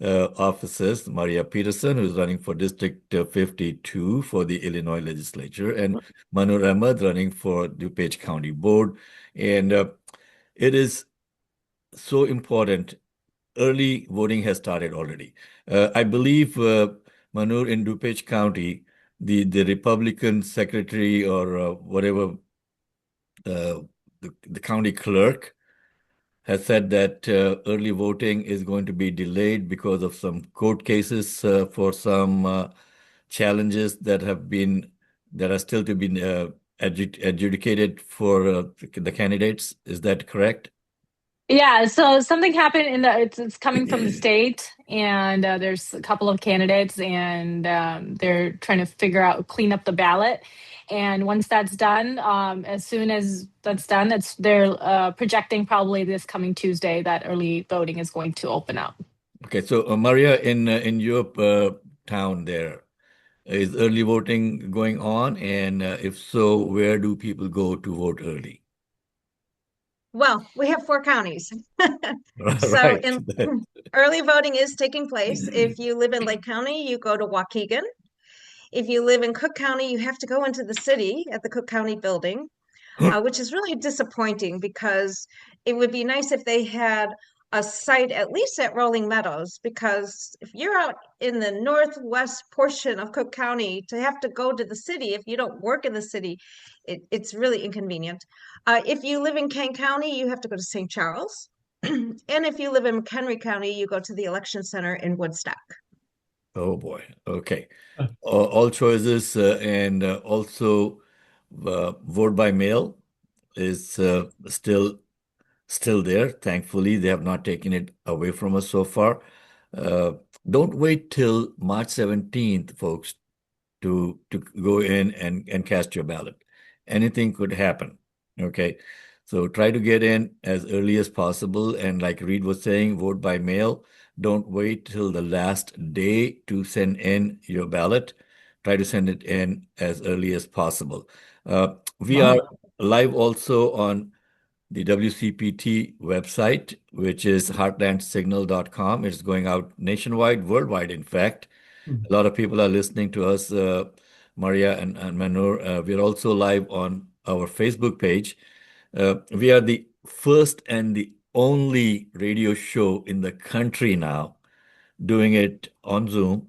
offices. Maria Peterson, who's running for District 52 for the Illinois legislature, and Mahnoor Ahmad running for DuPage County Board. And it is so important. Early voting has started already. I believe, Mahnoor, in DuPage County, the Republican secretary or whatever, the county clerk has said that early voting is going to be delayed because of some court cases for some challenges that are still to be adjudicated for the candidates. Is that correct? Yeah, so something happened it's coming from the state, and there's a couple of candidates, and they're trying to clean up the ballot. And once that's done, as soon as that's done, they're projecting probably this coming Tuesday that early voting is going to open up. Okay, so Maria, in your town there, is early voting going on? And if so, where do people go to vote early? Well, we have 4 counties. So Right. early voting is taking place. If you live in Lake County, you go to Waukegan. If you live in Cook County, you have to go into the city at the Cook County building, which is really disappointing because it would be nice if they had a site at least at Rolling Meadows, because if you're out in the northwest portion of Cook County, to have to go to the city if you don't work in the city, it's really inconvenient. If you live in Kane County, you have to go to St. Charles. And if you live in McHenry County, you go to the election center in Woodstock. Oh boy. Okay. All choices and also vote by mail is still there. Thankfully, they have not taken it away from us so far. Don't wait till March 17th, folks, to go in and cast your ballot. Anything could happen. Okay. So try to get in as early as possible. And like Reed was saying, vote by mail. Don't wait till the last day to send in your ballot. Try to send it in as early as possible. We are live also on the WCPT website, which is heartlandsignal.com. It's going out nationwide, worldwide, in fact. A lot of people are listening to us, Maria and Mahnoor. We're also live on our Facebook page. We are the first and the only radio show in the country now doing it on Zoom,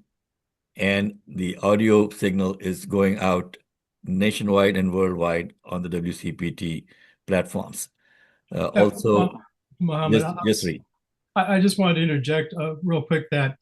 and the audio signal is going out nationwide and worldwide on the WCPT platforms. Also, Mohammed, yes, Reed. I just wanted to interject real quick that,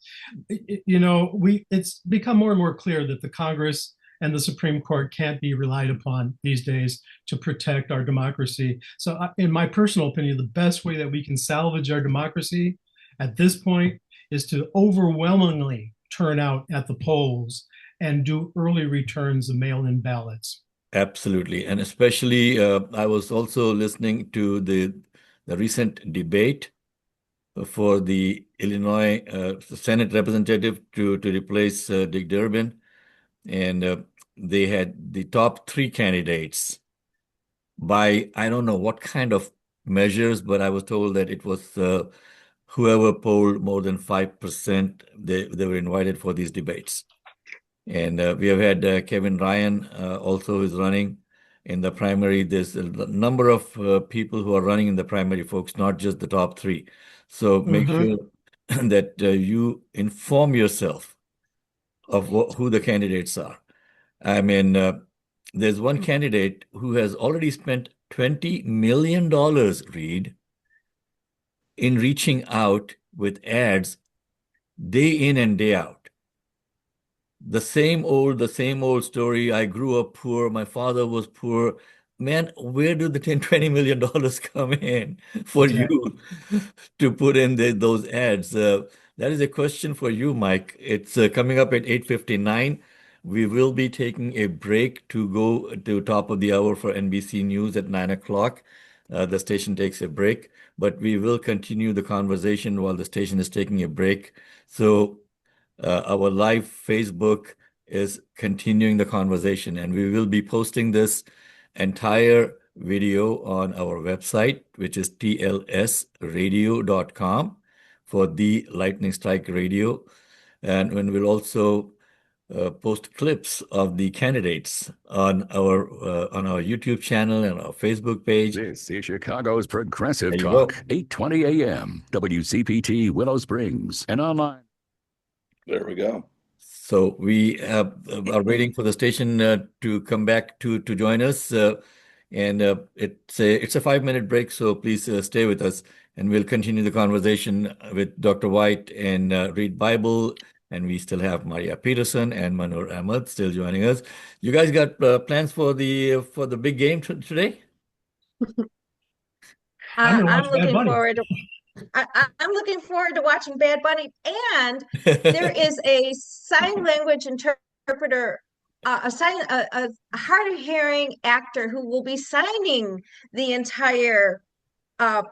it's become more and more clear that the Congress and the Supreme Court can't be relied upon these days to protect our democracy. So in my personal opinion, the best way that we can salvage our democracy at this point is to overwhelmingly turn out at the polls and do early returns of mail-in ballots. Absolutely. And especially, I was also listening to the recent debate for the Illinois Senate representative to replace Dick Durbin. And they had the top 3 candidates by, I don't know what kind of measures, but I was told that it was whoever polled more than 5%, they were invited for these debates. And we have had Kevin Ryan also is running in the primary. There's a number of people who are running in the primary, folks, not just the top 3. So make sure that you inform yourself of who the candidates are. I mean, there's one candidate who has already spent $20 million, Reed, in reaching out with ads day in and day out. The same old story. I grew up poor. My father was poor. man, where do the 10, $20 million come in for Exactly. you to put in those ads? That is a question for you, Mike. It's coming up at 8:59. We will be taking a break to go to top of the hour for NBC News at 9 o'clock. The station takes a break, but we will continue the conversation while the station is taking a break. So our live Facebook is continuing the conversation, and we will be posting this entire video on our website, which is tlsradio.com for the Lightning Strike Radio. And when we'll also post clips of the candidates on our YouTube channel and our Facebook page. This is Chicago's Progressive There you Talk, go. 820 AM, WCPT Willow Springs, and online. There we go. So we are waiting for the station to come back to join us, and it's a 5-minute break. So please stay with us, and we'll continue the conversation with Dr. White and read Bible. And we still have Maria Peterson and Mahnoor Ahmad still joining us. You guys got plans for the big game today? I'm gonna I'm watch Bad looking Bunny. forward to I'm looking forward to watching Bad Bunny, and there is a sign language interpreter, a hard of hearing actor who will be signing the entire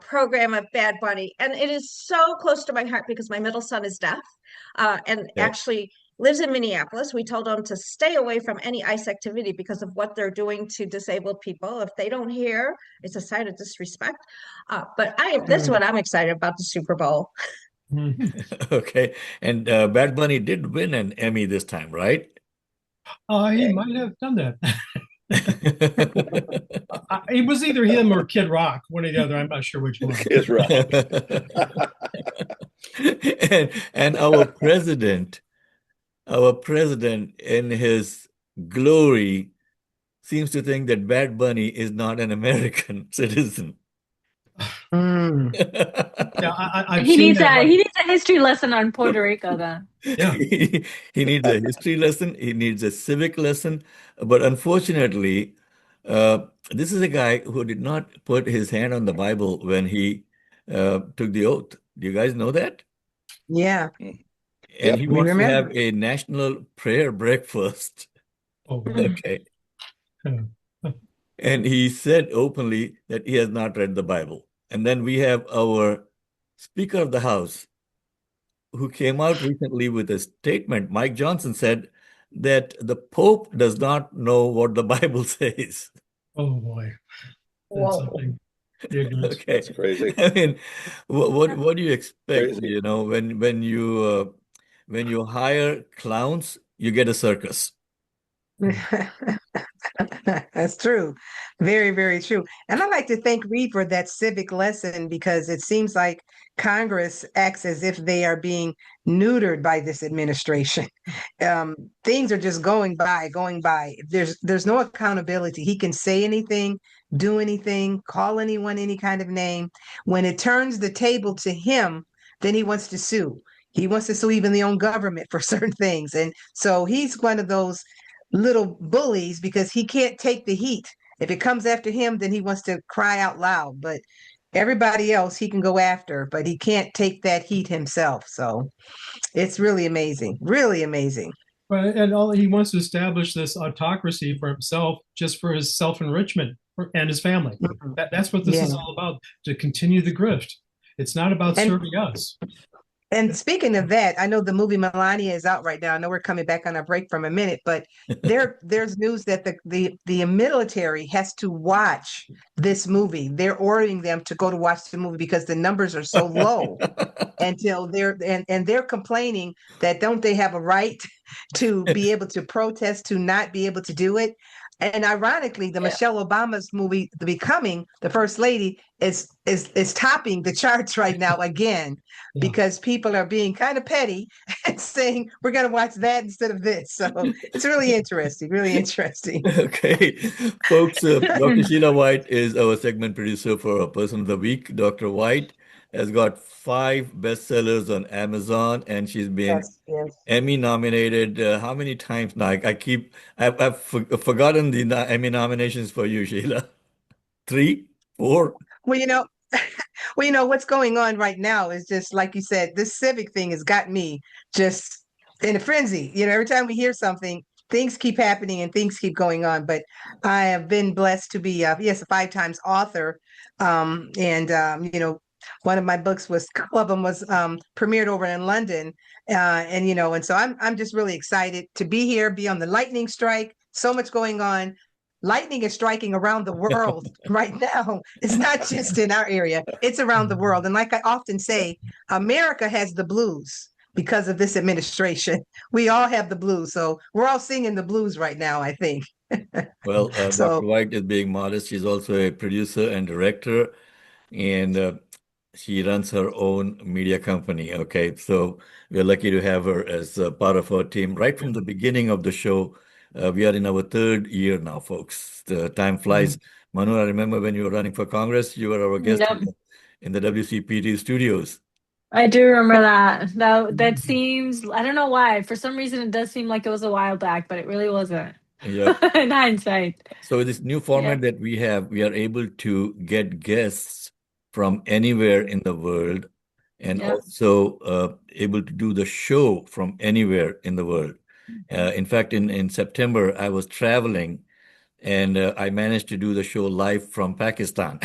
program of Bad Bunny, and it is so close to my heart because my middle son is deaf, and Okay. actually lives in Minneapolis. We told him to stay away from any ICE activity because of what they're doing to disabled people. If they don't hear, it's a sign of disrespect. But this is what I'm excited about, the Super Bowl. Okay. And Bad Bunny did win an Emmy this time, right? He might have done that. It was either him or Kid Rock, one or the other. I'm not sure which one. Kid Rock. and our president in his glory seems to think that Bad Bunny is not an American citizen. Yeah, I've He seen needs that. he needs a history lesson on Puerto Rico then. Yeah. He needs a history lesson. He needs a civic lesson. But unfortunately, this is a guy who did not put his hand on the Bible when he took the oath. Do you guys know that? Yeah. And he we wants to remember. have a national prayer breakfast. Oh, Okay. And he said openly that he has not read the Bible. And then we have our Speaker of the House, who came out recently with a statement. Mike Johnson said that the Pope does not know what the Bible says. oh boy. That's Whoa. something. Ignorance. Okay. That's crazy. I mean, what do you expect? Crazy. You know, when you hire clowns, you get a circus. That's true. Very, very true. And I like to thank Reed for that civic lesson because it seems like Congress acts as if they are being neutered by this administration. Things are just going by, going by. There's no accountability. He can say anything, do anything, call anyone any kind of name. When it turns the table to him, then he wants to sue. He wants to sue even the own government for certain things. And so he's one of those little bullies because he can't take the heat. If it comes after him, then he wants to cry out loud. But everybody else he can go after, but he can't take that heat himself. So it's really amazing, really amazing. But and all he wants to establish this autocracy for himself, just for his self-enrichment and his family. That's what this is all about, to continue the grift. It's not about serving us. And speaking of that, I know the movie Melania is out right now. I know we're coming back on a break from a minute, but there's news that the military has to watch this movie. They're ordering them to go to watch the movie because the numbers are so low until they're complaining that don't they have a right to be able to protest, to not be able to do it. And ironically, the Michelle Obama's movie, The Becoming, the First Lady, is topping the charts right now again because people are being kind of petty and saying we're going to watch that instead of this. So it's really interesting, really interesting. Okay, folks, Dr. Sheila White is our segment producer for Person of the Week. Dr. White has got 5 bestsellers on Amazon, and she's been Emmy nominated. How many times now? I've forgotten the Emmy nominations for you, Sheila. 3, 4. Well, what's going on right now is just like you said, this civic thing has got me just in a frenzy. Every time we hear something, things keep happening and things keep going on. But I have been blessed to be, yes, a 5 times author. And one of my books was, a couple of them was premiered over in London. And so I'm just really excited to be here, be on the lightning strike. So much going on. Lightning is striking around the world right now. It's not just in our area, it's around the world. And like I often say, America has the blues because of this administration. We all have the blues. So we're all singing the blues right now, I think. Well, So Dr. White is being modest. She's also a producer and director, and she runs her own media company. Okay, so we're lucky to have her as part of our team right from the beginning of the show. We are in our 3rd year now, folks. The time flies. Mahnoor, I remember when you were running for Congress, you were our guest Yep. in the WCPT studios. I do remember that. That seems, I don't know why. For some reason, it does seem like it was a while back, but it really wasn't. Yeah. In hindsight. So with this new Yeah. format that we have, we are able to get guests from anywhere in the world, and Yeah. also able to do the show from anywhere in the world. In fact, in September, I was traveling, and I managed to do the show live from Pakistan.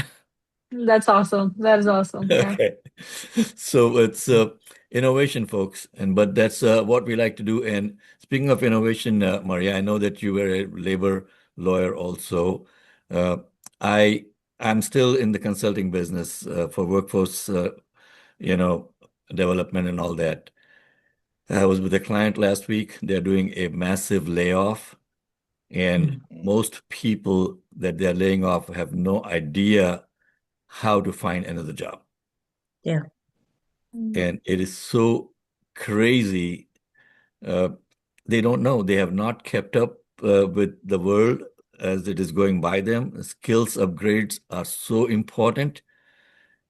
That's awesome. That is awesome. Yeah. Okay. So it's innovation, folks, but that's what we like to do. And speaking of innovation, Maria, I know that you were a labor lawyer also. Uh, I'm still in the consulting business for workforce, development and all that. I was with a client last week. They're doing a massive layoff, and most people that they're laying off have no idea how to find another job. Yeah. And it is so crazy. They don't know. They have not kept up with the world as it is going by them. Skills upgrades are so important.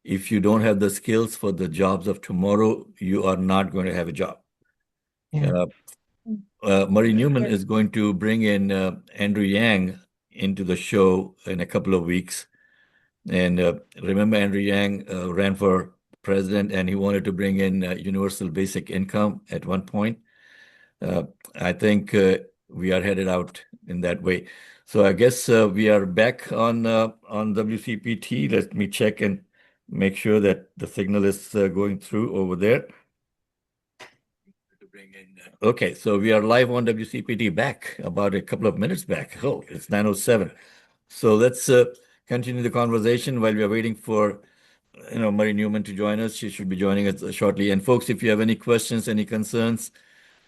If you don't have the skills for the jobs of tomorrow, you are not going to have a job. Yeah. Murray Newman is going to bring in Andrew Yang into the show in a couple of weeks. And remember, Andrew Yang ran for president, and he wanted to bring in universal basic income at one point. I think we are headed out in that way. So I guess we are back on WCPT. Let me check and make sure that the signal is going through over there. Okay, so we are live on WCPT back about a couple of minutes back. Oh, it's 9:07. So let's continue the conversation while we are waiting for Murray Newman to join us. She should be joining us shortly. And folks, if you have any questions, any concerns,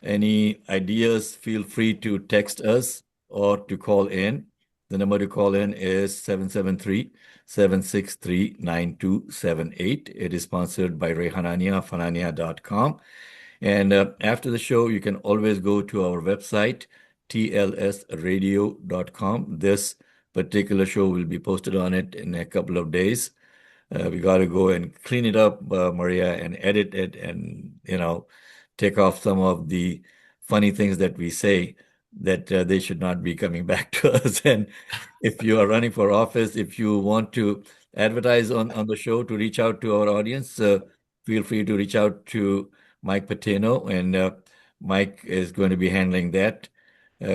any ideas, feel free to text us or to call in. The number to call in is 773-763-9278. It is sponsored by Ray Hanania, fanania.com. And after the show, you can always go to our website, tlsradio.com. This particular show will be posted on it in a couple of days. We got to go and clean it up, Maria, and edit it and, take off some of the funny things that we say that they should not be coming back to us. And if you are running for office, if you want to advertise on the show to reach out to our audience, feel free to reach out to Mike Patino, and Mike is going to be handling that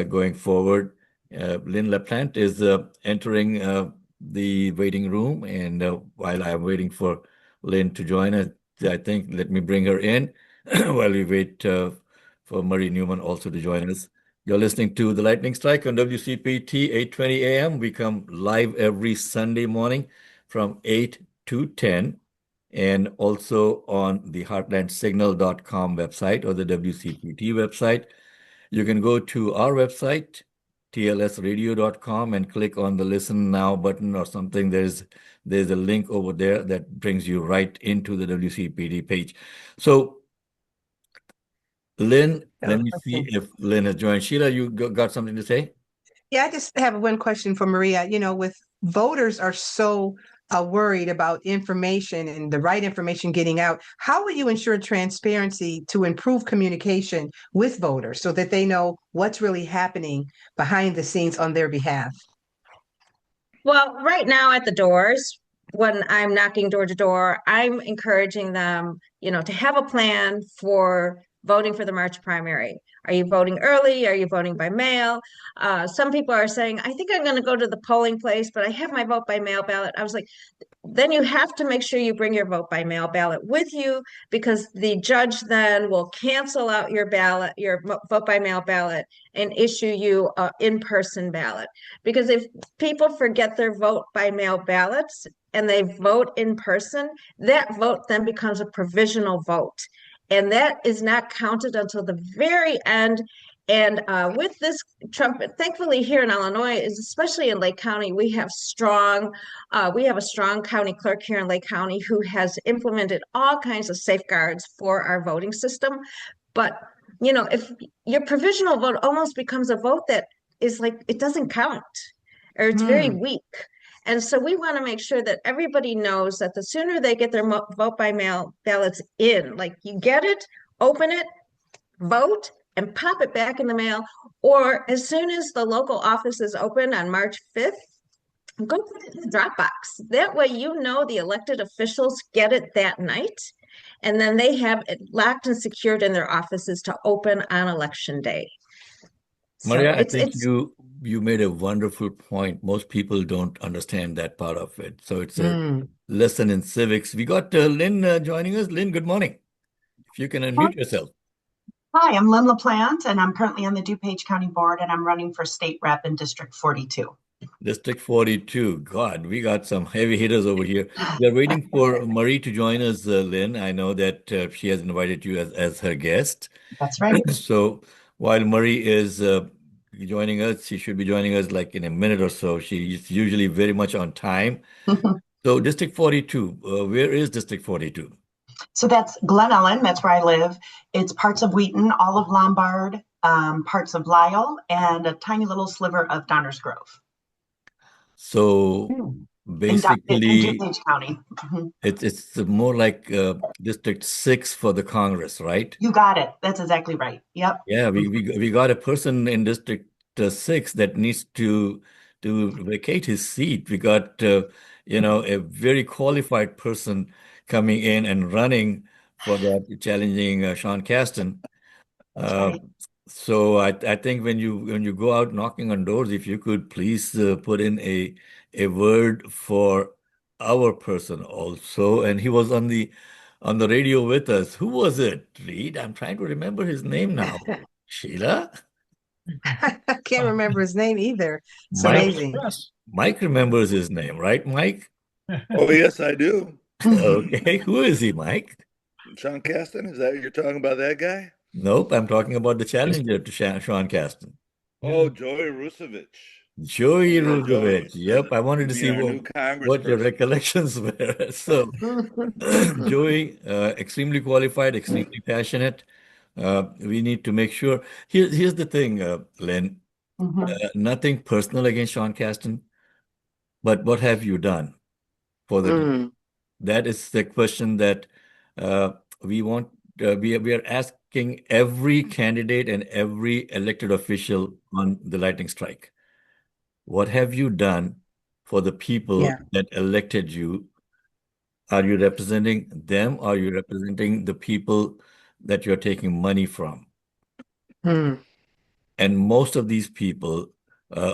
going forward. Lynn LaPlante is entering the waiting room, and while I'm waiting for Lynn to join us, I think let me bring her in while we wait for Murray Newman also to join us. You're listening to The Lightning Strike on WCPT 820 AM. We come live every Sunday morning from 8 to 10, and also on the heartlandsignal.com website or the WCPT website. You can go to our website, tlsradio.com, and click on the Listen Now button or something. There's a link over there that brings you right into the WCPT page. So, Lynn, let me see if Lynn has joined. Sheila, you got something to say? Yeah, I just have one question for Maria. With voters are so worried about information and the right information getting out, how will you ensure transparency to improve communication with voters so that they know what's really happening behind the scenes on their behalf? Well, right now at the doors, when I'm knocking door to door, I'm encouraging them, to have a plan for voting for the March primary. Are you voting early? Are you voting by mail? Some people are saying, I think I'm going to go to the polling place, but I have my vote by mail ballot. I was like, then you have to make sure you bring your vote by mail ballot with you, because the judge then will cancel out your ballot, your vote by mail ballot, and issue you an in-person ballot. Because if people forget their vote by mail ballots and they vote in person, that vote then becomes a provisional vote. And that is not counted until the very end. And with this Trump, thankfully here in Illinois, is especially in Lake County, we have a strong county clerk here in Lake County who has implemented all kinds of safeguards for our voting system. But if your provisional vote almost becomes a vote that is like, it doesn't count, or it's very weak. And so we want to make sure that everybody knows that the sooner they get their vote by mail ballots in, like you get it, open it, vote, and pop it back in the mail, or as soon as the local office is open on March 5th, go put it in the Dropbox. That way, the elected officials get it that night, and then they have it locked and secured in their offices to open on election day. Maria, I think you made a wonderful point. Most people don't understand that part of it. So it's a lesson in civics. We got Lynn joining us. Lynn, good morning. If you can unmute yourself. Hi, I'm Lynn LaPlante, and I'm currently on the DuPage County Board, and I'm running for state rep in District 42. District 42. God, we got some heavy hitters over here. We are waiting for Marie to join us, Lynn. I know that she has invited you as her guest. That's right. So while Marie is joining us, she should be joining us like in a minute or so. She's usually very much on time. So District 42, where is District 42? So that's Glen Ellen. That's where I live. It's parts of Wheaton, all of Lombard, parts of Lisle, and a tiny little sliver of Downers Grove. So basically, in DuPage County. It's more like District 6 for the Congress, right? You got it. That's exactly right. Yep. Yeah, we got a person in District 6 that needs to vacate his seat. We got a very qualified person coming in and running for that, challenging Sean Casten. Right. So I think when you go out knocking on doors, if you could please put in a word for our person also. And he was on the radio with us. Who was it, Reed? I'm trying to remember his name now. Sheila? I can't remember his name either. It's Mike, amazing. Mike remembers his name, right, Mike? Oh, yes, I do. Okay, who is he, Mike? Sean Casten, is that you're talking about that guy? Nope, I'm talking about the challenger to Sean Casten. Oh, Joey Rusevich. Joey Rusevich. Yep, I wanted to see what your recollections were. So, Joey, extremely qualified, extremely passionate. We need to make sure. Here's the thing, Lynn. Nothing personal against Sean Casten, but what have you done for the? That is the question that we want. We are asking every candidate and every elected official on the lightning strike. What have you done for the people that elected you? Are you representing them? Or are you representing the people that you're taking money from? And most of these people,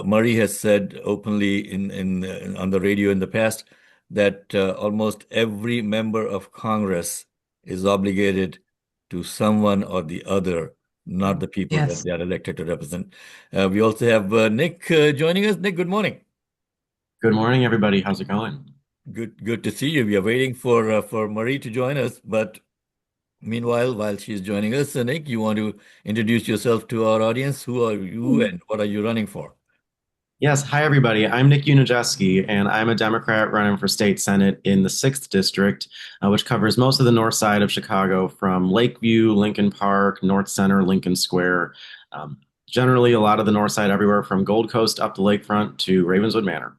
Murray has said openly on the radio in the past that almost every member of Congress is obligated to someone or the other, not the people that they are elected to represent. We also have Nick joining us. Nick, good morning. Good morning, everybody. How's it going? Good to see you. We are waiting for Marie to join us, but meanwhile, while she's joining us, Nick, you want to introduce yourself to our audience? Who are you and what are you running for? Yes. Hi, everybody. I'm Nick Uniejewski, and I'm a Democrat running for state Senate in the 6th District, which covers most of the north side of Chicago from Lakeview, Lincoln Park, North Center, Lincoln Square. Generally, a lot of the north side everywhere from Gold Coast up the lakefront to Ravenswood Manor.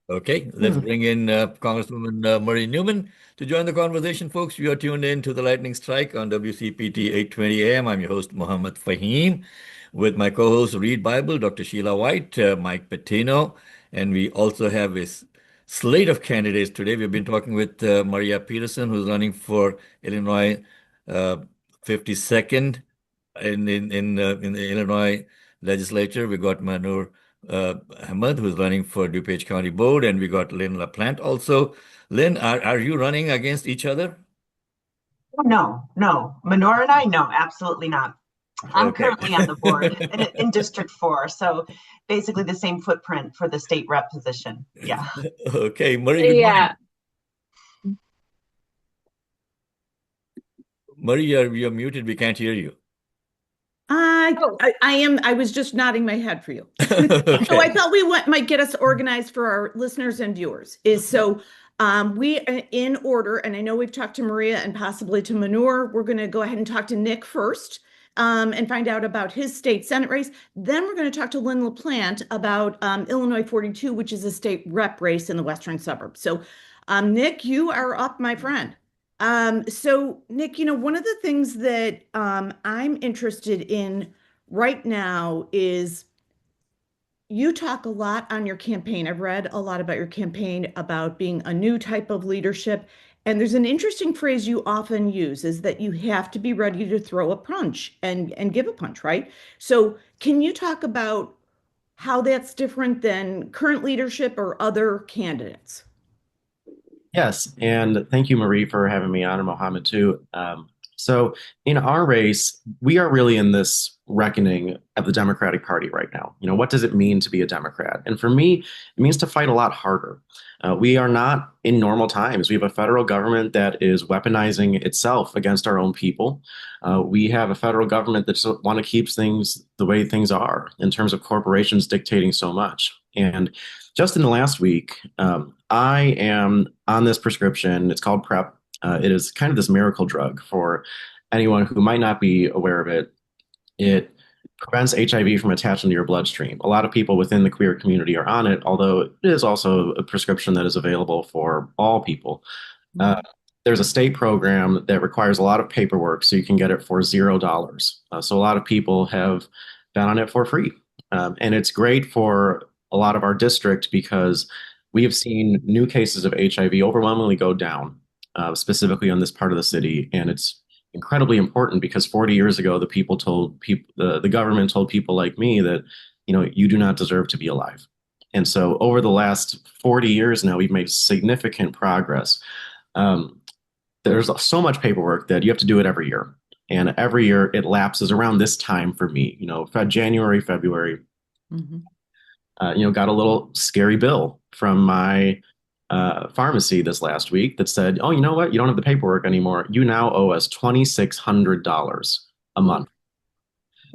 Okay, let's bring in Congresswoman Marie Newman to join the conversation, folks. You are tuned in to the Lightning Strike on WCPT 820 AM. I'm your host, Mohammed Fahim, with my co-host, Reed Bible, Dr. Sheila White, Mike Patino, And we also have a slate of candidates today. We've been talking with Maria Peterson, who's running for Illinois 52nd in the Illinois legislature. We got Mahnoor Ahmad, who's running for DuPage County Board, and we got Lynn LaPlante also. Lynn, are you running against each other? No, no. Mahnoor and I, no, absolutely not. I'm Okay. currently on the board in District 4, so basically the same footprint for the state rep position. Yeah. Okay, Maria, good morning. Yeah. Maria, you're muted. We can't hear you. I am. I was just nodding my head for you. So I thought we might get us organized for our listeners and viewers. We in order, and I know we've talked to Maria and possibly to Mahnoor. We're going to go ahead and talk to Nick first and find out about his state Senate race. Then we're going to talk to Lynn LaPlante about Illinois 42, which is a state rep race in the western suburbs. So Nick, you are up, my friend. So Nick, one of the things that I'm interested in right now is you talk a lot on your campaign. I've read a lot about your campaign about being a new type of leadership. And there's an interesting phrase you often use is that you have to be ready to throw a punch and give a punch, right? So can you talk about how that's different than current leadership or other candidates? Yes, and thank you, Marie, for having me on, and Mohammed too. So in our race, we are really in this reckoning of the Democratic Party right now. What does it mean to be a Democrat? And for me, it means to fight a lot harder. We are not in normal times. We have a federal government that is weaponizing itself against our own people. We have a federal government that just want to keep things the way things are in terms of corporations dictating so much. And just in the last week, I am on this prescription. It's called PrEP. It is kind of this miracle drug for anyone who might not be aware of it. It prevents HIV from attaching to your bloodstream. A lot of people within the queer community are on it, although it is also a prescription that is available for all people. There's a state program that requires a lot of paperwork, so you can get it for $0. So a lot of people have been on it for free. And it's great for a lot of our district because we have seen new cases of HIV overwhelmingly go down, specifically on this part of the city. And it's incredibly important because 40 years ago, the government told people like me that, you do not deserve to be alive. And so over the last 40 years now, we've made significant progress. There's so much paperwork that you have to do it every year. And every year it lapses around this time for me, January, February. Got a little scary bill from my pharmacy this last week that said, oh, you know what? You don't have the paperwork anymore. You now owe us $2,600 a month.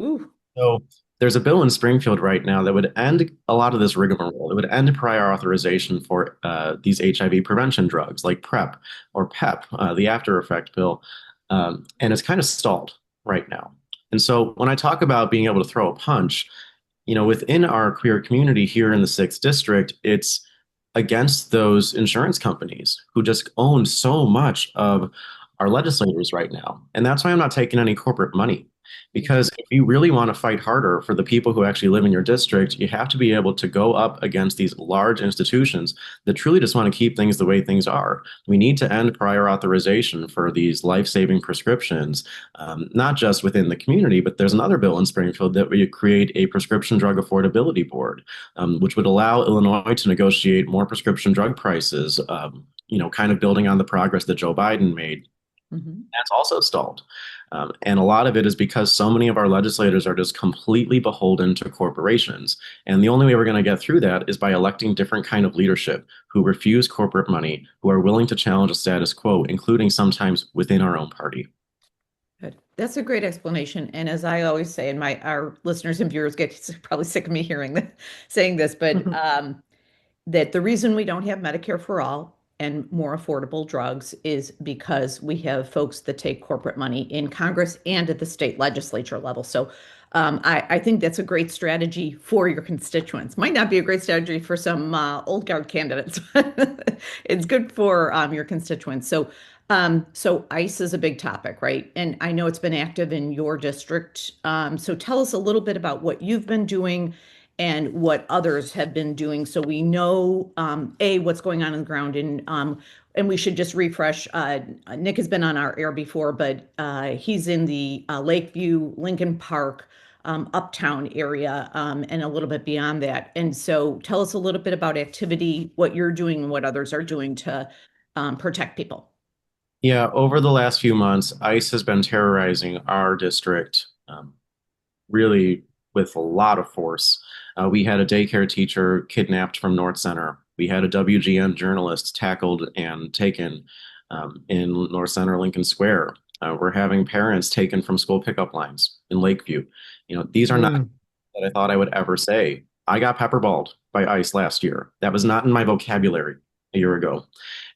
Ooh. So there's a bill in Springfield right now that would end a lot of this rigmarole. It would end prior authorization for these HIV prevention drugs like PrEP or PEP, the after effect pill. And it's kind of stalled right now. And so when I talk about being able to throw a punch, within our queer community here in the 6th district, it's against those insurance companies who just own so much of our legislators right now. And that's why I'm not taking any corporate money. Because if you really want to fight harder for the people who actually live in your district, you have to be able to go up against these large institutions that truly just want to keep things the way things are. We need to end prior authorization for these life-saving prescriptions, not just within the community, but there's another bill in Springfield that would create a prescription drug affordability board, which would allow Illinois to negotiate more prescription drug prices, kind of building on the progress that Joe Biden made. That's also stalled. And a lot of it is because so many of our legislators are just completely beholden to corporations. And the only way we're going to get through that is by electing different kind of leadership who refuse corporate money, who are willing to challenge the status quo, including sometimes within our own party. Good. That's a great explanation. And as I always say, and our listeners and viewers get probably sick of me saying this, but that the reason we don't have Medicare for all and more affordable drugs is because we have folks that take corporate money in Congress and at the state legislature level. So I think that's a great strategy for your constituents. Might not be a great strategy for some old guard candidates, but it's good for your constituents. So ICE is a big topic, right? And I know it's been active in your district. So tell us a little bit about what you've been doing and what others have been doing. So we know, what's going on the ground. And we should just refresh, Nick has been on our air before, but he's in the Lakeview, Lincoln Park, uptown area, and a little bit beyond that. And so tell us a little bit about activity, what you're doing and what others are doing to protect people. Yeah, over the last few months, ICE has been terrorizing our district, really with a lot of force. We had a daycare teacher kidnapped from North Center. We had a WGN journalist tackled and taken in North Center, Lincoln Square. We're having parents taken from school pickup lines in Lakeview. These are not that I thought I would ever say. I got pepperballed by ICE last year. That was not in my vocabulary a year ago.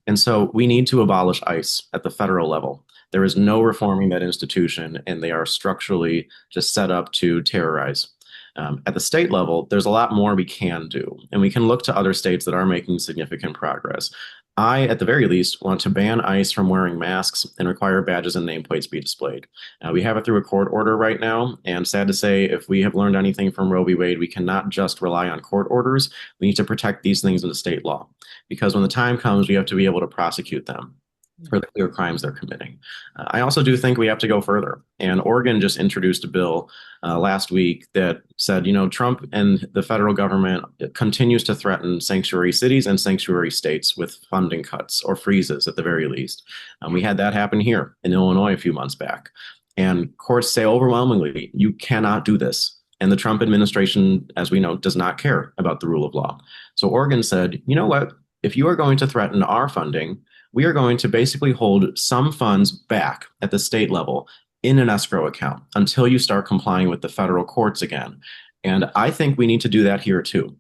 And so we need to abolish ICE at the federal level. There is no reforming that institution, and they are structurally just set up to terrorize. At the state level, there's a lot more we can do, and we can look to other states that are making significant progress. I, at the very least, want to ban ICE from wearing masks and require badges and nameplates be displayed. We have it through a court order right now, and sad to say, if we have learned anything from Roe v. Wade, we cannot just rely on court orders. We need to protect these things in the state law, because when the time comes, we have to be able to prosecute them for the clear crimes they're committing. I also do think we have to go further. And Oregon just introduced a bill last week that said, Trump and the federal government continues to threaten sanctuary cities and sanctuary states with funding cuts or freezes at the very least. We had that happen here in Illinois a few months back. And courts say overwhelmingly, you cannot do this. And the Trump administration, as we know, does not care about the rule of law. So Oregon said, you know what? If you are going to threaten our funding, we are going to basically hold some funds back at the state level in an escrow account until you start complying with the federal courts again. And I think we need to do that here too.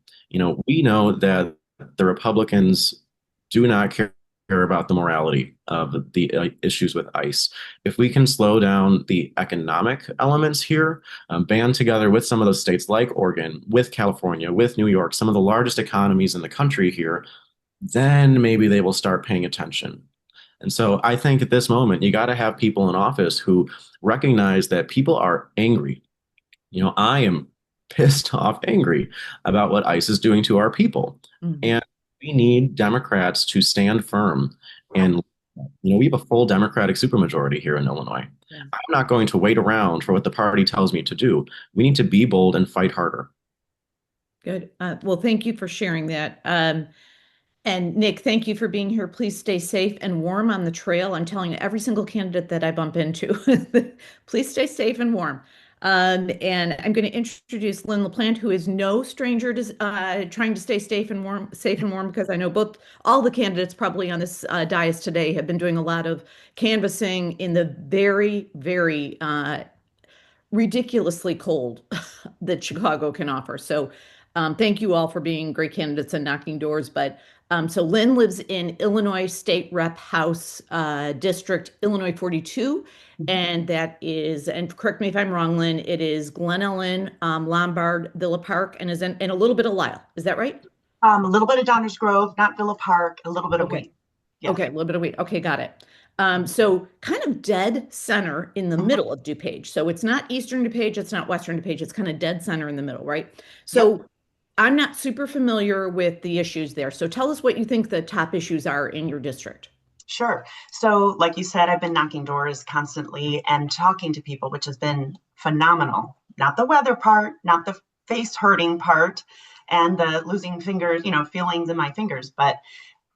We know that the Republicans do not care about the morality of the issues with ICE. If we can slow down the economic elements here, band together with some of those states like Oregon, with California, with New York, some of the largest economies in the country here, then maybe they will start paying attention. And so I think at this moment, you got to have people in office who recognize that people are angry. I am pissed off angry about what ICE is doing to our people. Mm-hmm. And we need Democrats to stand firm. And, we have a full Democratic supermajority here in Illinois. Yeah. I'm not going to wait around for what the party tells me to do. We need to be bold and fight harder. Good. Well, thank you for sharing that. And Nick, thank you for being here. Please stay safe and warm on the trail. I'm telling every single candidate that I bump into, please stay safe and warm. And I'm going to introduce Lynn LaPlante, who is no stranger to trying to stay safe and warm, because I know all the candidates probably on this dais today have been doing a lot of canvassing in the very, very ridiculously cold that Chicago can offer. So thank you all for being great candidates and knocking doors. But so Lynn lives in Illinois State Rep House District, Illinois 42. And that is, and correct me if I'm wrong, Lynn, it is Glen Ellen, Lombard, Villa Park, and a little bit of Lisle. Is that right? A little bit of Downers Grove, not Villa Park, a little bit of Wheat. Yeah. Okay, a little bit of Wheat. Okay, got it. So kind of dead center in the middle of DuPage. So it's not Eastern DuPage, it's not Western DuPage, it's kind of dead center in the middle, right? So I'm not super familiar with the issues there. So tell us what you think the top issues are in your district. Sure. So like you said, I've been knocking doors constantly and talking to people, which has been phenomenal. Not the weather part, not the face hurting part and the losing fingers, feelings in my fingers. But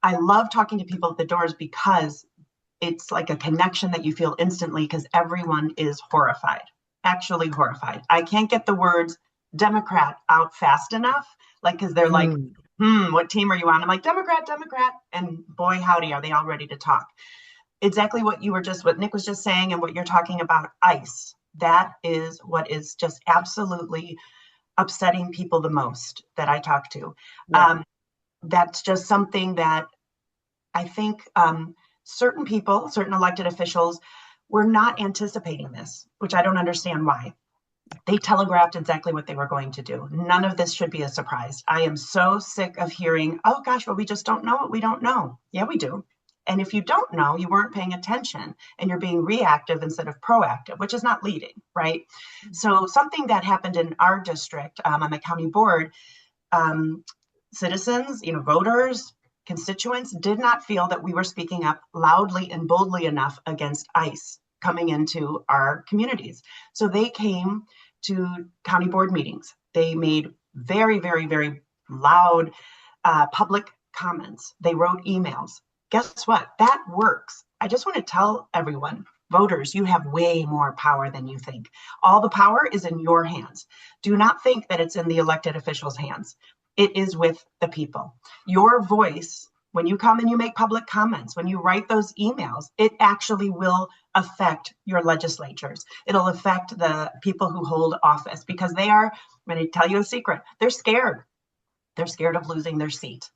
I love talking to people at the doors because it's like a connection that you feel instantly because everyone is horrified, actually horrified. I can't get the words Democrat out fast enough, because they're like, what team are you on? I'm like, Democrat. And boy, howdy, are they all ready to talk. Exactly what Nick was just saying and what you're talking about, ICE. That is what is just absolutely upsetting people the most that I talk to. Yeah. That's just something that I think certain people, certain elected officials were not anticipating this, which I don't understand why. They telegraphed exactly what they were going to do. None of this should be a surprise. I am so sick of hearing, oh gosh, well, we just don't know what we don't know. Yeah, we do. And if you don't know, you weren't paying attention and you're being reactive instead of proactive, which is not leading, right? So something that happened in our district on the county board, citizens, voters, constituents did not feel that we were speaking up loudly and boldly enough against ICE coming into our communities. So they came to county board meetings. They made very, very, very loud public comments. They wrote emails. Guess what? That works. I just want to tell everyone, voters, you have way more power than you think. All the power is in your hands. Do not think that it's in the elected officials' hands. It is with the people. Your voice, when you come and you make public comments, when you write those emails, it actually will affect your legislatures. It'll affect the people who hold office because they are, I'm going to tell you a secret, they're scared. They're scared of losing their seat.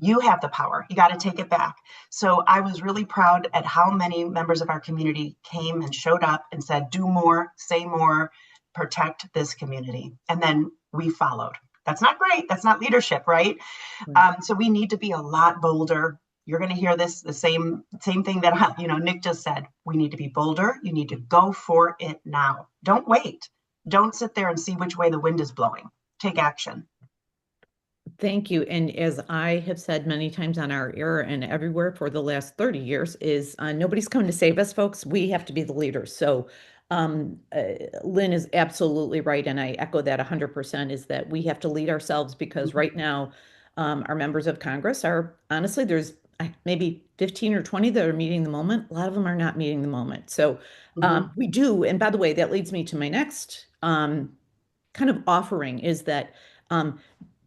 You have the power. You got to take it back. So I was really proud at how many members of our community came and showed up and said, do more, say more, protect this community. And then we followed. That's not great. That's not leadership, right? So we need to be a lot bolder. You're going to hear this, the same thing that Nick just said. We need to be bolder. You need to go for it now. Don't wait. Don't sit there and see which way the wind is blowing. Take action. Thank you. And as I have said many times on our air and everywhere for the last 30 years is nobody's coming to save us, folks. We have to be the leaders. So Lynn is absolutely right. And I echo that 100% is that we have to lead ourselves because right now our members of Congress are honestly, there's maybe 15 or 20 that are meeting the moment. A lot of them are not meeting the moment. So we do. And by the way, that leads me to my next kind of offering is that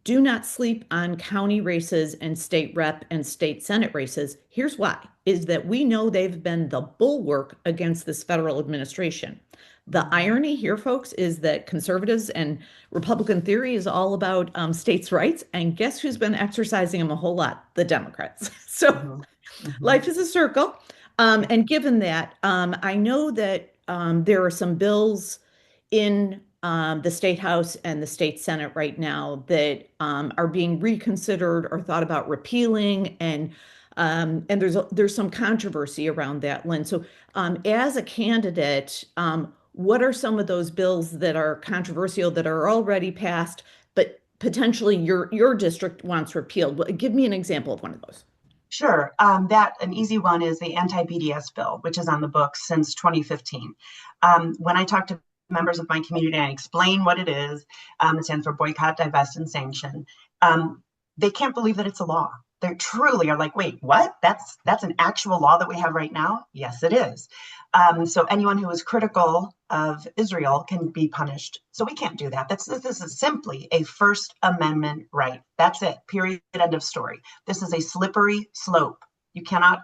do not sleep on county races and state rep and state senate races. Here's why, is that we know they've been the bulwark against this federal administration. The irony here, folks, is that conservatives and Republican theory is all about states' rights. And guess who's been exercising them a whole lot? The Democrats. So life is a circle. And given that, I know that there are some bills in the state house and the state senate right now that are being reconsidered or thought about repealing, and there's some controversy around that, Lynn. So as a candidate, what are some of those bills that are controversial that are already passed, but potentially your district wants repealed? Give me an example of one of those. Sure. An easy one is the anti-BDS bill, which is on the books since 2015. When I talk to members of my community, I explain what it is. It stands for boycott, divest, and sanction. They can't believe that it's a law. They truly are like, wait, what? That's an actual law that we have right now? Yes, it is. So anyone who is critical of Israel can be punished. So we can't do that. This is simply a First Amendment right. That's it. Period. End of story. This is a slippery slope. You cannot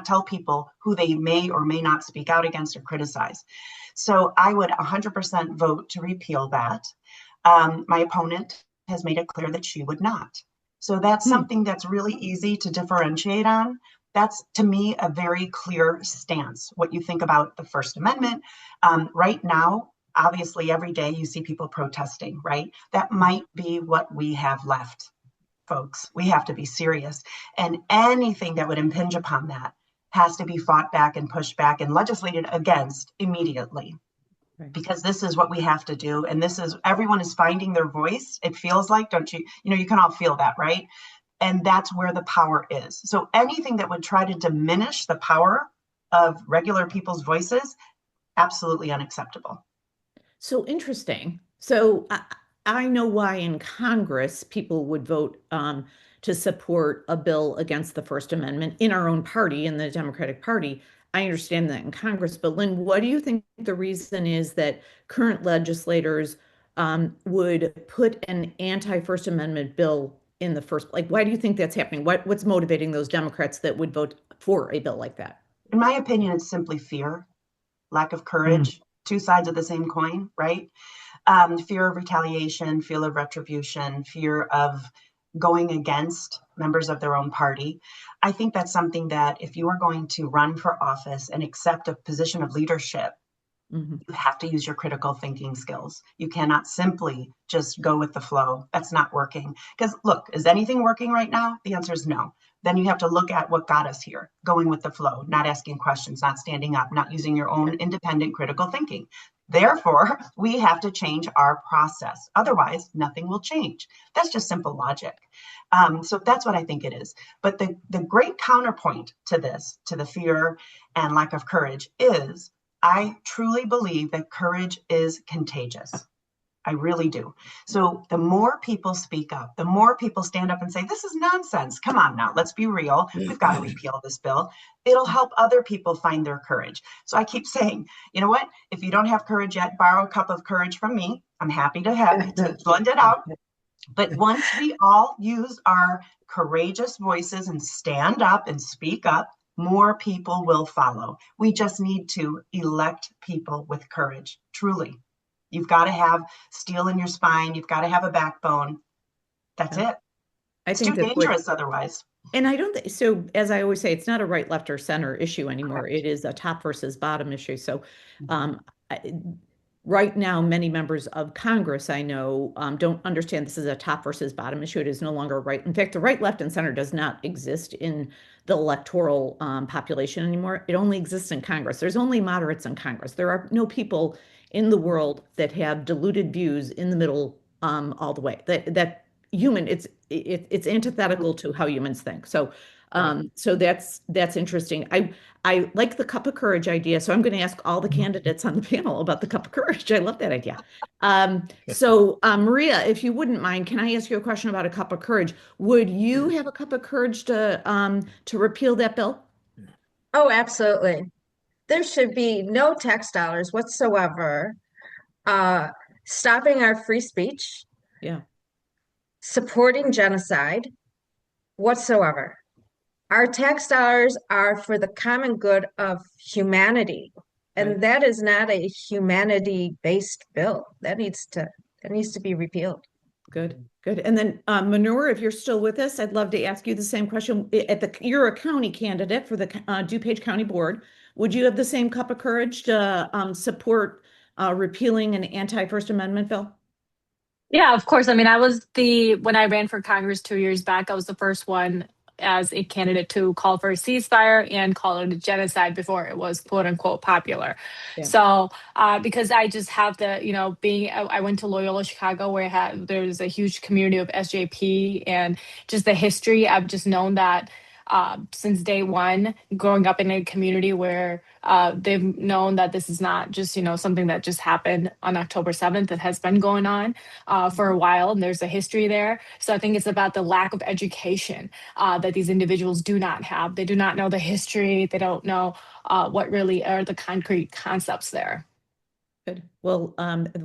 tell people who they may or may not speak out against or criticize. So I would 100% vote to repeal that. My opponent has made it clear that she would not. So that's something that's really easy to differentiate on. That's, to me, a very clear stance. What you think about the First Amendment. Right now, obviously, every day you see people protesting, right? That might be what we have left, folks. We have to be serious. And anything that would impinge upon that has to be fought back and pushed back and legislated against immediately. Right. Because this is what we have to do. And everyone is finding their voice. It feels like, don't you? You can all feel that, right? And that's where the power is. So anything that would try to diminish the power of regular people's voices, absolutely unacceptable. So interesting. So I know why in Congress people would vote to support a bill against the First Amendment in our own party, in the Democratic Party. I understand that in Congress, but Lynn, what do you think the reason is that current legislators would put an anti-First Amendment bill in the first? Like, why do you think that's happening? What's motivating those Democrats that would vote for a bill like that? In my opinion, it's simply fear, lack of courage, two sides of the same coin, right? Fear of retaliation, fear of retribution, fear of going against members of their own party. I think that's something that if you are going to run for office and accept a position of leadership, you have to use your critical thinking skills. You cannot simply just go with the flow. That's not working. Because look, is anything working right now? The answer is no. then you have to look at what got us here, going with the flow, not asking questions, not standing up, not using your own independent critical thinking. Therefore, we have to change our process. Otherwise, nothing will change. That's just simple logic. So that's what I think it is. But the great counterpoint to this, to the fear and lack of courage, is I truly believe that courage is contagious. I really do. So the more people speak up, the more people stand up and say, this is nonsense. Come on now, let's be real. We've got to repeal this bill. It'll help other people find their courage. So I keep saying, you know what? If you don't have courage yet, borrow a cup of courage from me. I'm happy to blend it out. But once we all use our courageous voices and stand up and speak up, more people will follow. We just need to elect people with courage, truly. You've got to have steel in your spine. You've got to have a backbone. That's it. It's too dangerous otherwise. And I don't think so. As I always say, it's not a right, left, or center issue anymore. Correct. It is a top versus bottom issue. So, right now, many members of Congress I know don't understand this is a top versus bottom issue. It is no longer right. In fact, the right, left, and center does not exist in the electoral population anymore. It only exists in Congress. There's only moderates in Congress. There are no people in the world that have diluted views in the middle all the way. That human, it's antithetical to how humans think. So so that's interesting. I like the cup of courage idea. So I'm going to ask all the candidates on the panel about the cup of courage. I love that idea. So Maria, if you wouldn't mind, can I ask you a question about a cup of courage? Would you have a cup of courage to repeal that bill? Oh, absolutely. There should be no tax dollars whatsoever stopping our free speech, supporting genocide whatsoever. Our tax dollars are for the common good of humanity, and that is not a humanity-based bill. That needs to be repealed. Good. And then Mahnoor, if you're still with us, I'd love to ask you the same question. You're a county candidate for the DuPage County Board. Would you have the same cup of courage to support repealing an anti-First Amendment bill? Yeah, of course. I mean, when I ran for Congress 2 years back, I was the first one as a candidate to call for a ceasefire and call it a genocide before it was quote unquote popular. Yeah. So because I just have I went to Loyola Chicago where there's a huge community of SJP, and just the history, I've just known that since day one, growing up in a community where they've known that this is not just, something that just happened on October 7th. It has been going on for a while, and there's a history there. So I think it's about the lack of education that these individuals do not have. They do not know the history. They don't know what really are the concrete concepts there. Good. Well,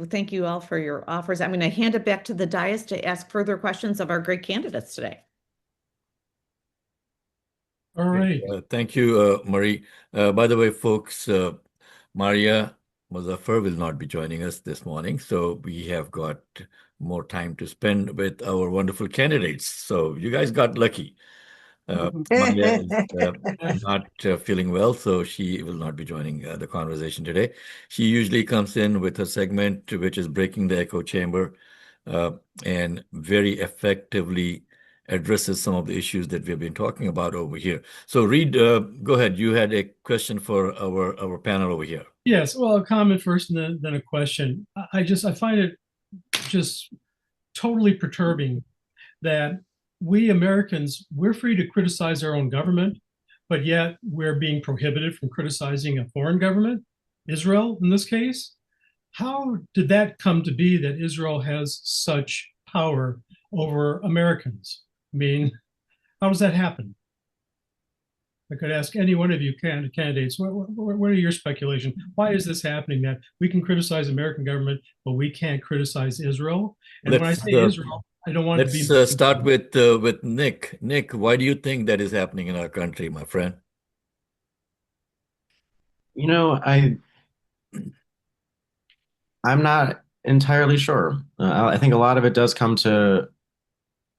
thank you all for your offers. I'm going to hand it back to the dais to ask further questions of our great candidates today. All right. Thank you, Marie. By the way, folks, Maria Muzaffar will not be joining us this morning, so we have got more time to spend with our wonderful candidates. So you guys got lucky. Maria is not feeling well, so she will not be joining the conversation today. She usually comes in with a segment which is Breaking the Echo Chamber and very effectively addresses some of the issues that we've been talking about over here. So Reed, go ahead. You had a question for our panel over here. Yes, well, a comment first and then a question. I find it just totally perturbing that we Americans, we're free to criticize our own government, but yet we're being prohibited from criticizing a foreign government, Israel in this case. How did that come to be that Israel has such power over Americans? I mean, how does that happen? I could ask any one of you candidates, what are your speculations? Why is this happening that we can criticize American government, but we can't criticize Israel? And when I say Israel, I don't want to be... Let's start with Nick. Nick, why do you think that is happening in our country, my friend? I'm not entirely sure. I think a lot of it does come to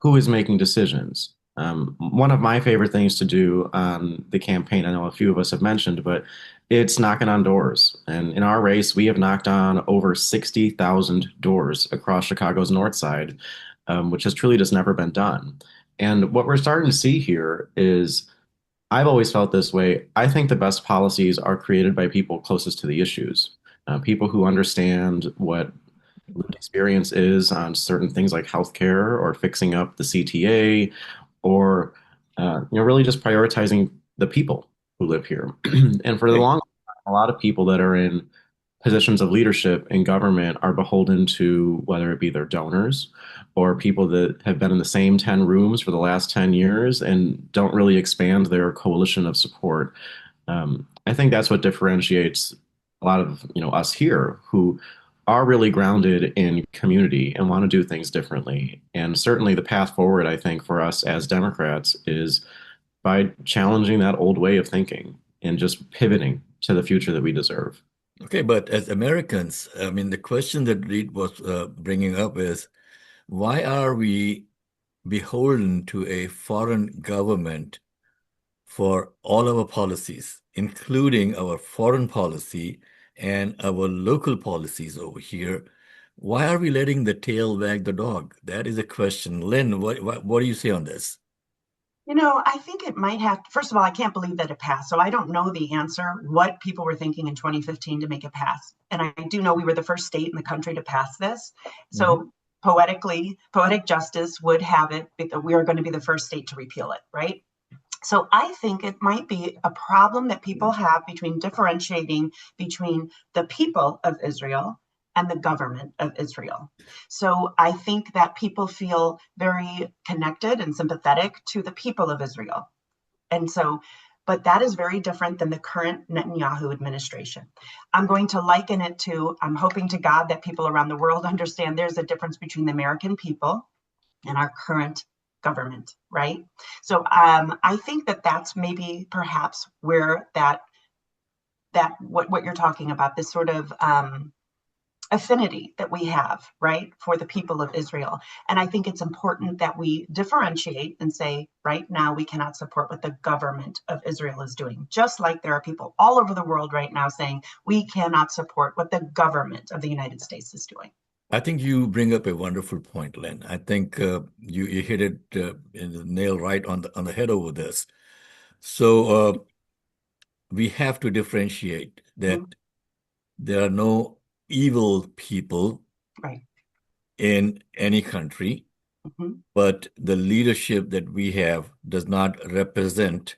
who is making decisions. One of my favorite things to do on the campaign, I know a few of us have mentioned, but it's knocking on doors. And in our race, we have knocked on over 60,000 doors across Chicago's north side, which has truly just never been done. And what we're starting to see here is, I've always felt this way. I think the best policies are created by people closest to the issues, people who understand what lived experience is on certain things like healthcare or fixing up the CTA, or really just prioritizing the people who live here. And for the long time, a lot of people that are in positions of leadership in government are beholden to whether it be their donors or people that have been in the same 10 rooms for the last 10 years and don't really expand their coalition of support. I think that's what differentiates a lot of us here who are really grounded in community and want to do things differently. And certainly the path forward, I think, for us as Democrats is by challenging that old way of thinking and just pivoting to the future that we deserve. Okay, but as Americans, I mean, the question that Reed was bringing up is, why are we beholden to a foreign government for all our policies, including our foreign policy and our local policies over here? Why are we letting the tail wag the dog? That is a question. Lynn, what do you say on this? I think it might have, first of all, I can't believe that it passed. So I don't know the answer, what people were thinking in 2015 to make it pass. And I do know we were the first state in the country to pass this. So poetic justice would have it that we are going to be the first state to repeal it, right? So I think it might be a problem that people have between differentiating between the people of Israel and the government of Israel. So I think that people feel very connected and sympathetic to the people of Israel. And so, but that is very different than the current Netanyahu administration. I'm going to liken it to, I'm hoping to God that people around the world understand there's a difference between the American people and our current government, right? So I think that that's maybe perhaps where that what you're talking about, this sort of affinity that we have, right, for the people of Israel. And I think it's important that we differentiate and say, right now, we cannot support what the government of Israel is doing. Just like there are people all over the world right now saying, we cannot support what the government of the United States is doing. I think you bring up a wonderful point, Lynn. I think you hit it in the nail right on the head over this. So we have to differentiate that there are no evil people in any country, but the leadership that we have does not represent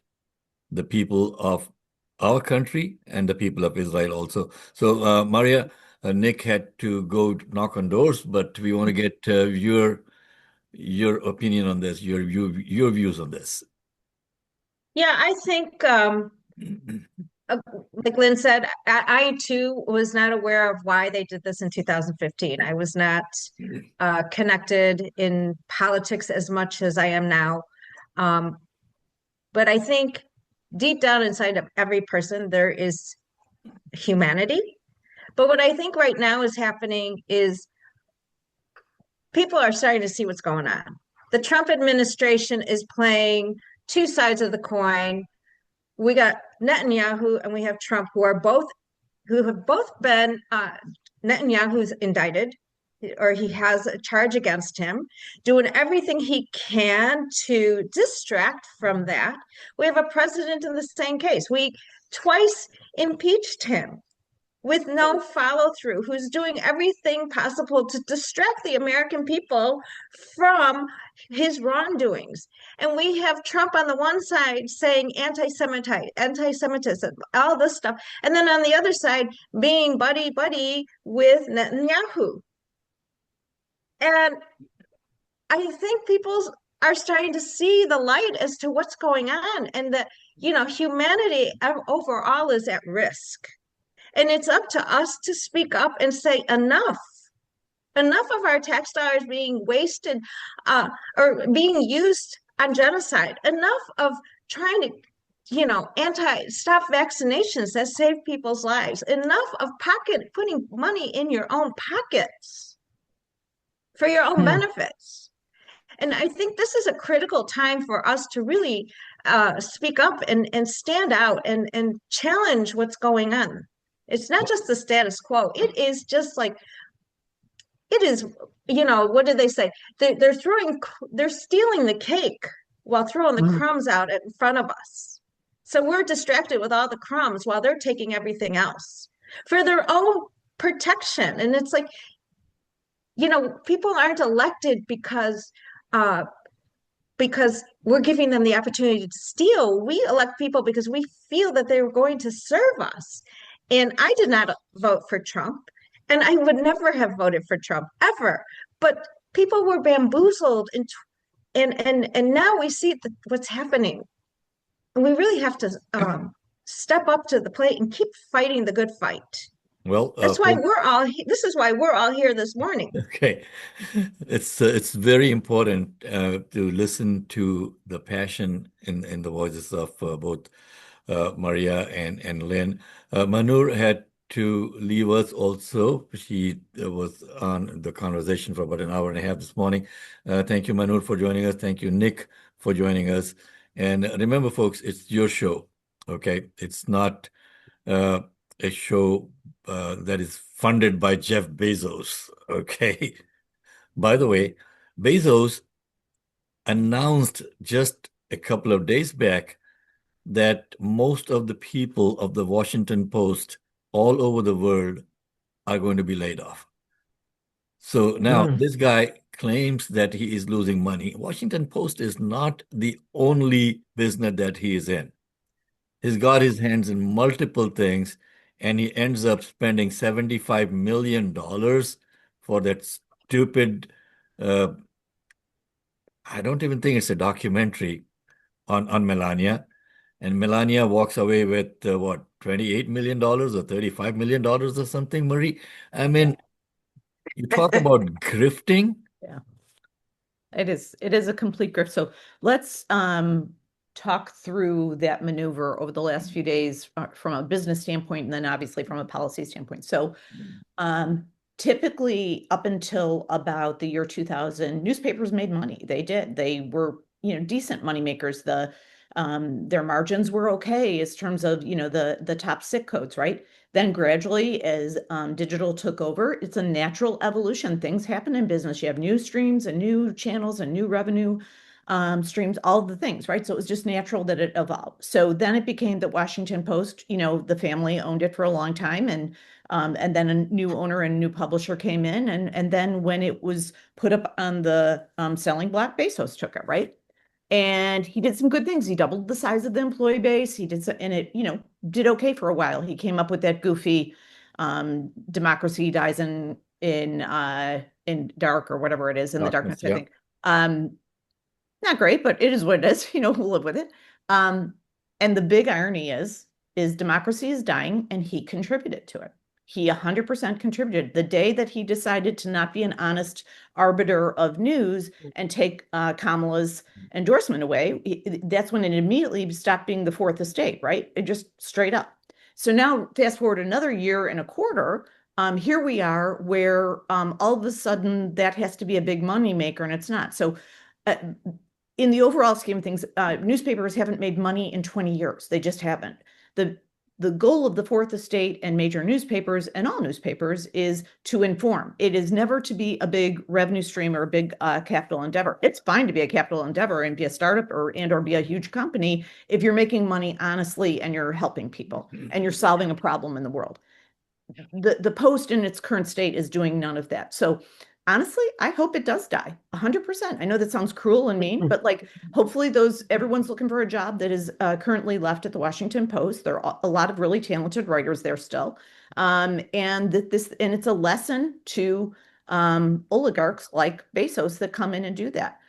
the people of our country and the people of Israel also. So Maria, Nick had to go knock on doors, but we want to get your opinion on this, your views on this. Yeah, I think like Lynn said, I too was not aware of why they did this in 2015. I was not connected in politics as much as I am now. But I think deep down inside of every person, there is humanity. But what I think right now is happening is people are starting to see what's going on. The Trump administration is playing two sides of the coin. We got Netanyahu and we have Trump, who have both been Netanyahu's indicted, or he has a charge against him, doing everything he can to distract from that. We have a president in the same case. We twice impeached him with no follow through, who's doing everything possible to distract the American people from his wrongdoings. And we have Trump on the one side saying anti-Semitism, all this stuff. And then on the other side, being buddy with Netanyahu. And I think people are starting to see the light as to what's going on, and that, humanity overall is at risk. And it's up to us to speak up and say enough of our tax dollars being wasted or being used on genocide, enough of trying to stop vaccinations that save people's lives, enough of putting money in your own pockets for your own benefits. And I think this is a critical time for us to really speak up and stand out and challenge what's going on. It's not just the status quo. It is just like it is, what did they say? They're stealing the cake while throwing the crumbs out in front of us. So we're distracted with all the crumbs while they're taking everything else for their own protection. And it's like, people aren't elected uh, because we're giving them the opportunity to steal. We elect people because we feel that they're going to serve us. And I did not vote for Trump, and I would never have voted for Trump ever. But people were bamboozled, and now we see what's happening. And we really have to step up to the plate and keep fighting the good fight. Well, That's why this is why we're all here this morning. okay. It's very important to listen to the passion in the voices of both Maria and Lynn. Mahnoor had to leave us also. She was on the conversation for about an hour and a half this morning. Thank you, Mahnoor, for joining us. Thank you, Nick, for joining us. And remember, folks, it's your show, okay? It's not a show that is funded by Jeff Bezos, okay? By the way, Bezos announced just a couple of days back that most of the people of the Washington Post all over the world are going to be laid off. So now this guy claims that he is losing money. Washington Post is not the only business that he is in. He's got his hands in multiple things, and he ends up spending $75 million for that stupid, I don't even think it's a documentary on Melania. And Melania walks away with what, $28 million or $35 million or something, Marie? I mean, you talk about grifting. Yeah, it is a complete grift. So let's talk through that maneuver over the last few days from a business standpoint, and then obviously from a policy standpoint. So typically up until about the year 2000, newspapers made money. They did. They were, decent money makers. Their margins were okay in terms of, the top SIC codes, right? Then gradually, as digital took over, it's a natural evolution. Things happen in business. You have new streams and new channels and new revenue streams, all the things, right? So it was just natural that it evolved. So then it became the Washington Post, the family owned it for a long time, and then a new owner and new publisher came in, and then when it was put up on the selling block, Bezos took it, right? And he did some good things. He doubled the size of the employee base. And it, did okay for a while. He came up with that goofy democracy dies in dark, or whatever it is, in the darkness, I think. Not great, but it is what it is. We'll live with it. And the big irony is democracy is dying, and he contributed to it. He 100% contributed. The day that he decided to not be an honest arbiter of news and take Kamala's endorsement away, that's when it immediately stopped being the fourth estate, right? It just straight up. So now fast forward another year and a quarter, here we are where all of a sudden that has to be a big money maker, and it's not. So in the overall scheme of things, newspapers haven't made money in 20 years. They just haven't. The goal of the fourth estate and major newspapers and all newspapers is to inform. It is never to be a big revenue stream or a big capital endeavor. It's fine to be a capital endeavor and be a startup or be a huge company if you're making money honestly and you're helping people and you're solving a problem in the world. The Post in its current state is doing none of that. So honestly, I hope it does die 100%. I know that sounds cruel and mean, but hopefully everyone's looking for a job that is currently left at the Washington Post. There are a lot of really talented writers there still. And it's a lesson to oligarchs like Bezos that come in and do that.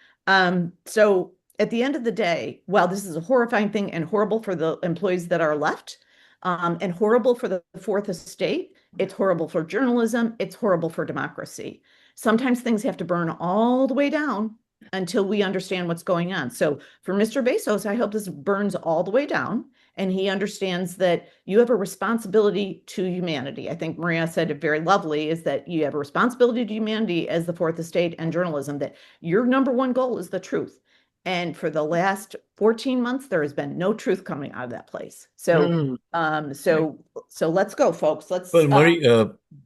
So at the end of the day, while this is a horrifying thing and horrible for the employees that are left, and horrible for the fourth estate, it's horrible for journalism, it's horrible for democracy. Sometimes things have to burn all the way down until we understand what's going on. So for Mr. Bezos, I hope this burns all the way down and he understands that you have a responsibility to humanity. I think Maria said it very lovely, is that you have a responsibility to humanity as the fourth estate and journalism, that your number one goal is the truth. And for the last 14 months, there has been no truth coming out of that place. So, so let's go, folks. Let's Marie,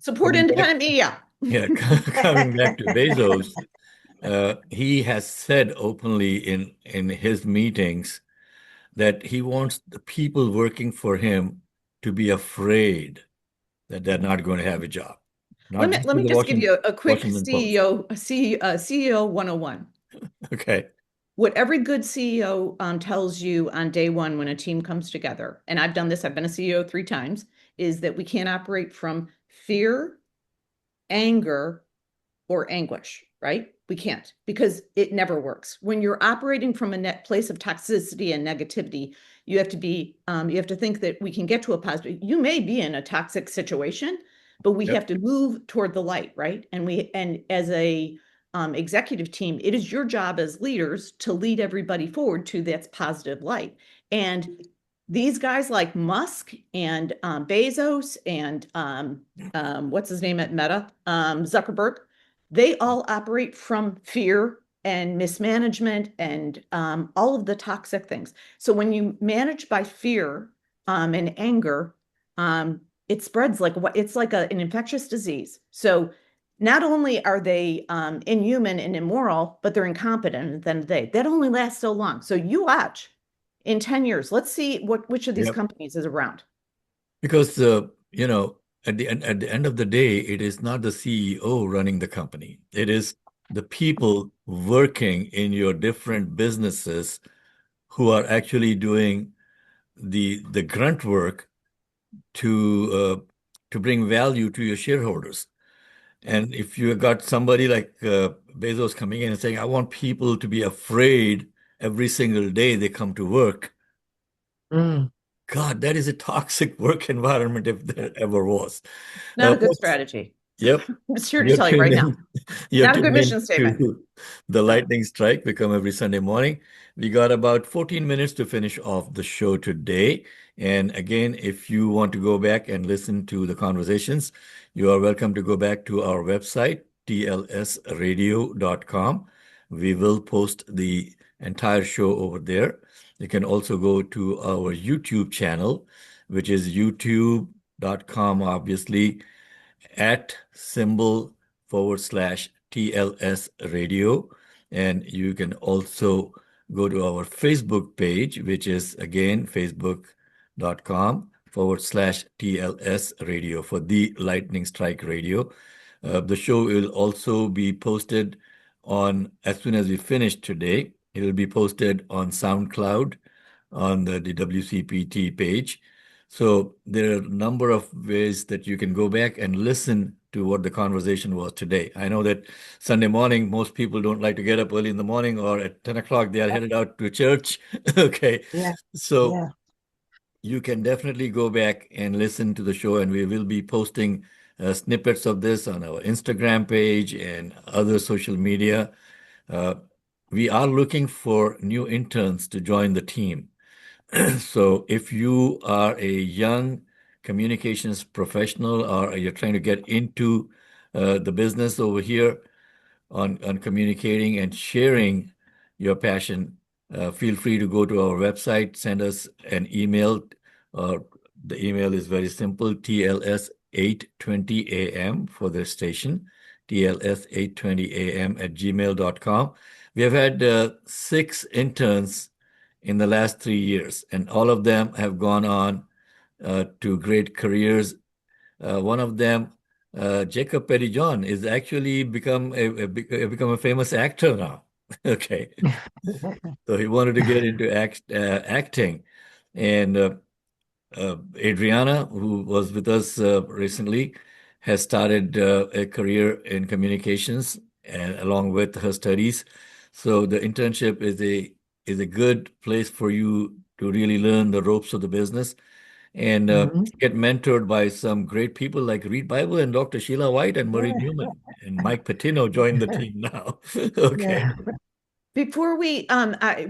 support independent media. Yeah, coming back to Bezos, he has said openly in his meetings that he wants the people working for him to be afraid that they're not going to have a job. Not just Let me the just give you a quick Washington Post. CEO 101. Okay. What every good CEO tells you on day one when a team comes together, and I've done this, I've been a CEO 3 times, is that we can't operate from fear, anger, or anguish, right? We can't, because it never works. When you're operating from a net place of toxicity and negativity, you have to think that we can get to a positive. You may be in a toxic situation, but we have to move toward the light, right? And as a executive team, it is your job as leaders to lead everybody forward to that positive light. And these guys like Musk and Bezos and what's his name at Meta, Zuckerberg, they all operate from fear and mismanagement and all of the toxic things. So when you manage by fear and anger, it spreads it's like an infectious disease. So not only are they inhuman and immoral, but they're incompetent at the end of the day. That only lasts so long. So you watch in 10 years. Let's see which of these companies is around. Because at the end of the day, it is not the CEO running the company. It is the people working in your different businesses who are actually doing the grunt work to bring value to your shareholders. And if you got somebody like Bezos coming in and saying, I want people to be afraid every single day they come to work, God, that is a toxic work environment if there ever was. Not a good strategy. Yep. I'm just here to tell you right now. Not a good mission statement. The Lightning Strike. We come every Sunday morning. We got about 14 minutes to finish off the show today. And again, if you want to go back and listen to the conversations, you are welcome to go back to our website, tlsradio.com. We will post the entire show over there. You can also go to our YouTube channel, which is youtube.com, obviously, @TLS radio. And you can also go to our Facebook page, which is again facebook.com/TLS radio for the Lightning Strike Radio. The show will also be posted as soon as we finish today. It will be posted on SoundCloud on the WCPT page. So there are a number of ways that you can go back and listen to what the conversation was today. I know that Sunday morning, most people don't like to get up early in the morning, or at 10 o'clock, they are headed out to church. Okay. Yeah. So you can definitely go back and listen to the show, and we will be posting snippets of this on our Instagram page and other social media. We are looking for new interns to join the team. So if you are a young communications professional, or you're trying to get into the business over here on communicating and sharing your passion, feel free to go to our website, send us an email. The email is very simple, TLS820AM for the station, TLS820AM@gmail.com. We have had 6 interns in the last 3 years, and all of them have gone on to great careers. One of them, Jacob Pettyjohn, is actually become a famous actor now. Okay. So he wanted to get into acting. And Adriana, who was with us recently, has started a career in communications along with her studies. So the internship is a good place for you to really learn the ropes of the business and get mentored by some great people like Reed Bible and Dr. Sheila White and Marie Newman. And Mike Patino joined the team now. Okay. Before we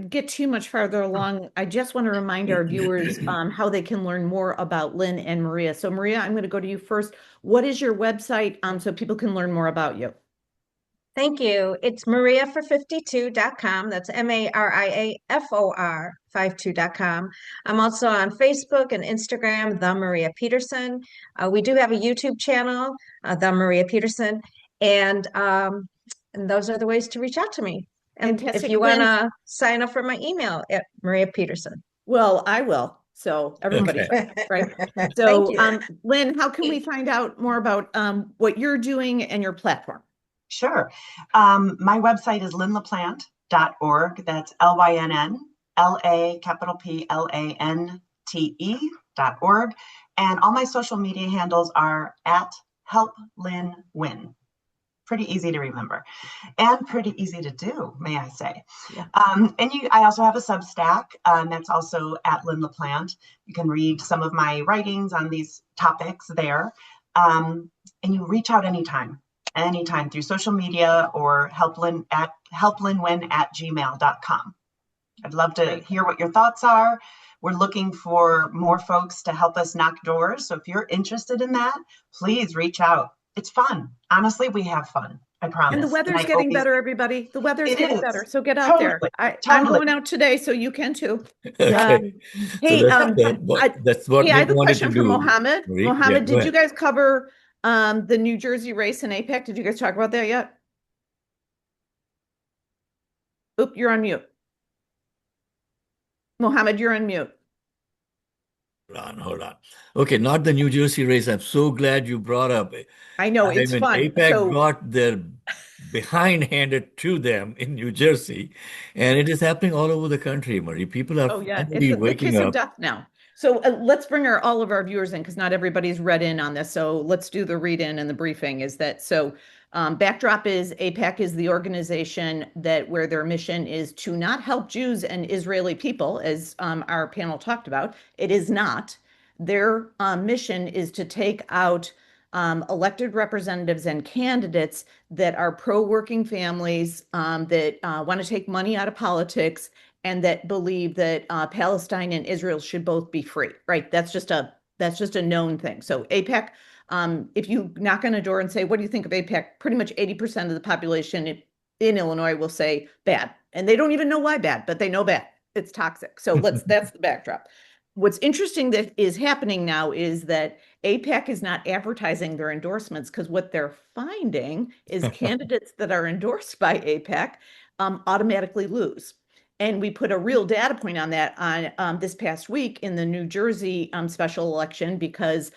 get too much farther along, I just want to remind our viewers how they can learn more about Lynn and Maria. So Maria, I'm going to go to you first. What is your website so people can learn more about you? Thank you. It's mariafor52.com. That's MARIAFOR52.com. I'm also on Facebook and Instagram, The Maria Peterson. We do have a YouTube channel, The Maria Peterson. And those are the ways to reach out to me. And Fantastic. if you want to sign up for my email at Maria Peterson. Well, I will. So everybody, right? Thank So, you. Lynn, how can we find out more about what you're doing and your platform? Sure. My website is lynnlaplante.org. That's LYNNLAPLANTE.org. And all my social media handles are at HelpLynnWin. Pretty easy to remember and pretty easy to do, may I say. Yeah. I also have a Substack that's also at Lynn LaPlante. You can read some of my writings on these topics there. And you reach out anytime through social media or helplynnwin@gmail.com. I'd love to hear what your thoughts are. We're looking for more folks to help us knock doors. So if you're interested in that, please reach out. It's fun. Honestly, we have fun. I promise. And the weather's getting better, everybody. The weather's getting better. So get out there. I'm going out today, so you can too. Okay. Hey, that's what I have a we wanted question to for do. Mohammed. Marie. Mohammed, Yeah, did you guys cover the New Jersey race in APEC? Did you guys talk about that yet? Oop, you're on mute. Mohammed, you're on mute. Hold on. Okay, not the New Jersey race. I'm so glad you brought up it. I know, it's fun. APEC got their behind handed to them in New Jersey, and it is happening all over the country, Marie. People are finally it's the waking kiss of up. death now. So let's bring all of our viewers in because not everybody's read in on this. So let's do the read in and the briefing. Backdrop is APEC is the organization where their mission is to not help Jews and Israeli people, as our panel talked about. It is not. Their mission is to take out elected representatives and candidates that are pro-working families, that want to take money out of politics, and that believe that Palestine and Israel should both be free. Right? That's just a known thing. So APEC. If you knock on a door and say, what do you think of APEC? Pretty much 80% of the population in Illinois will say bad. And they don't even know why bad, but they know bad. It's toxic. So that's the backdrop. What's interesting that is happening now is that APEC is not advertising their endorsements because what they're finding is candidates that are endorsed by APEC automatically lose. And we put a real data point on that on this past week in the New Jersey special election because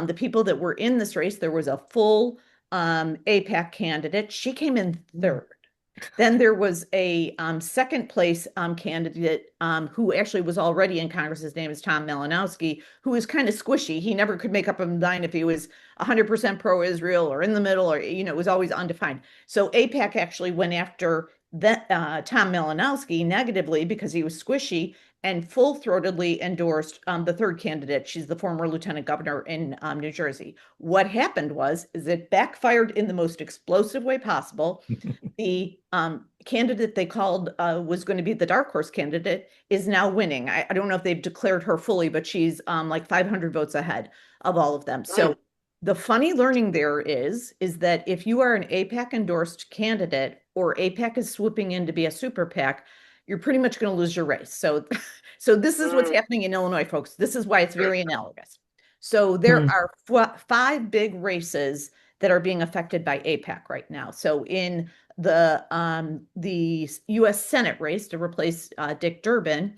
the people that were in this race, there was a full APEC candidate. She came in third. Then there was a second place candidate who actually was already in Congress. His name is Tom Malinowski, who was kind of squishy. He never could make up his mind if he was 100% pro-Israel or in the middle or, it was always undefined. So APEC actually went after Tom Malinowski negatively because he was squishy and full-throatedly endorsed the third candidate. She's the former lieutenant governor in New Jersey. What happened was it backfired in the most explosive way possible. The candidate they called was going to be the dark horse candidate is now winning. I don't know if they've declared her fully, but she's like 500 votes ahead of all of them. So the funny learning there is that if you are an APEC endorsed candidate or APEC is swooping in to be a super PAC, you're pretty much going to lose your race. So this is what's happening in Illinois, folks. This is why it's very analogous. So there are 5 big races that are being affected by APEC right now. So in the U.S. Senate race to replace Dick Durbin,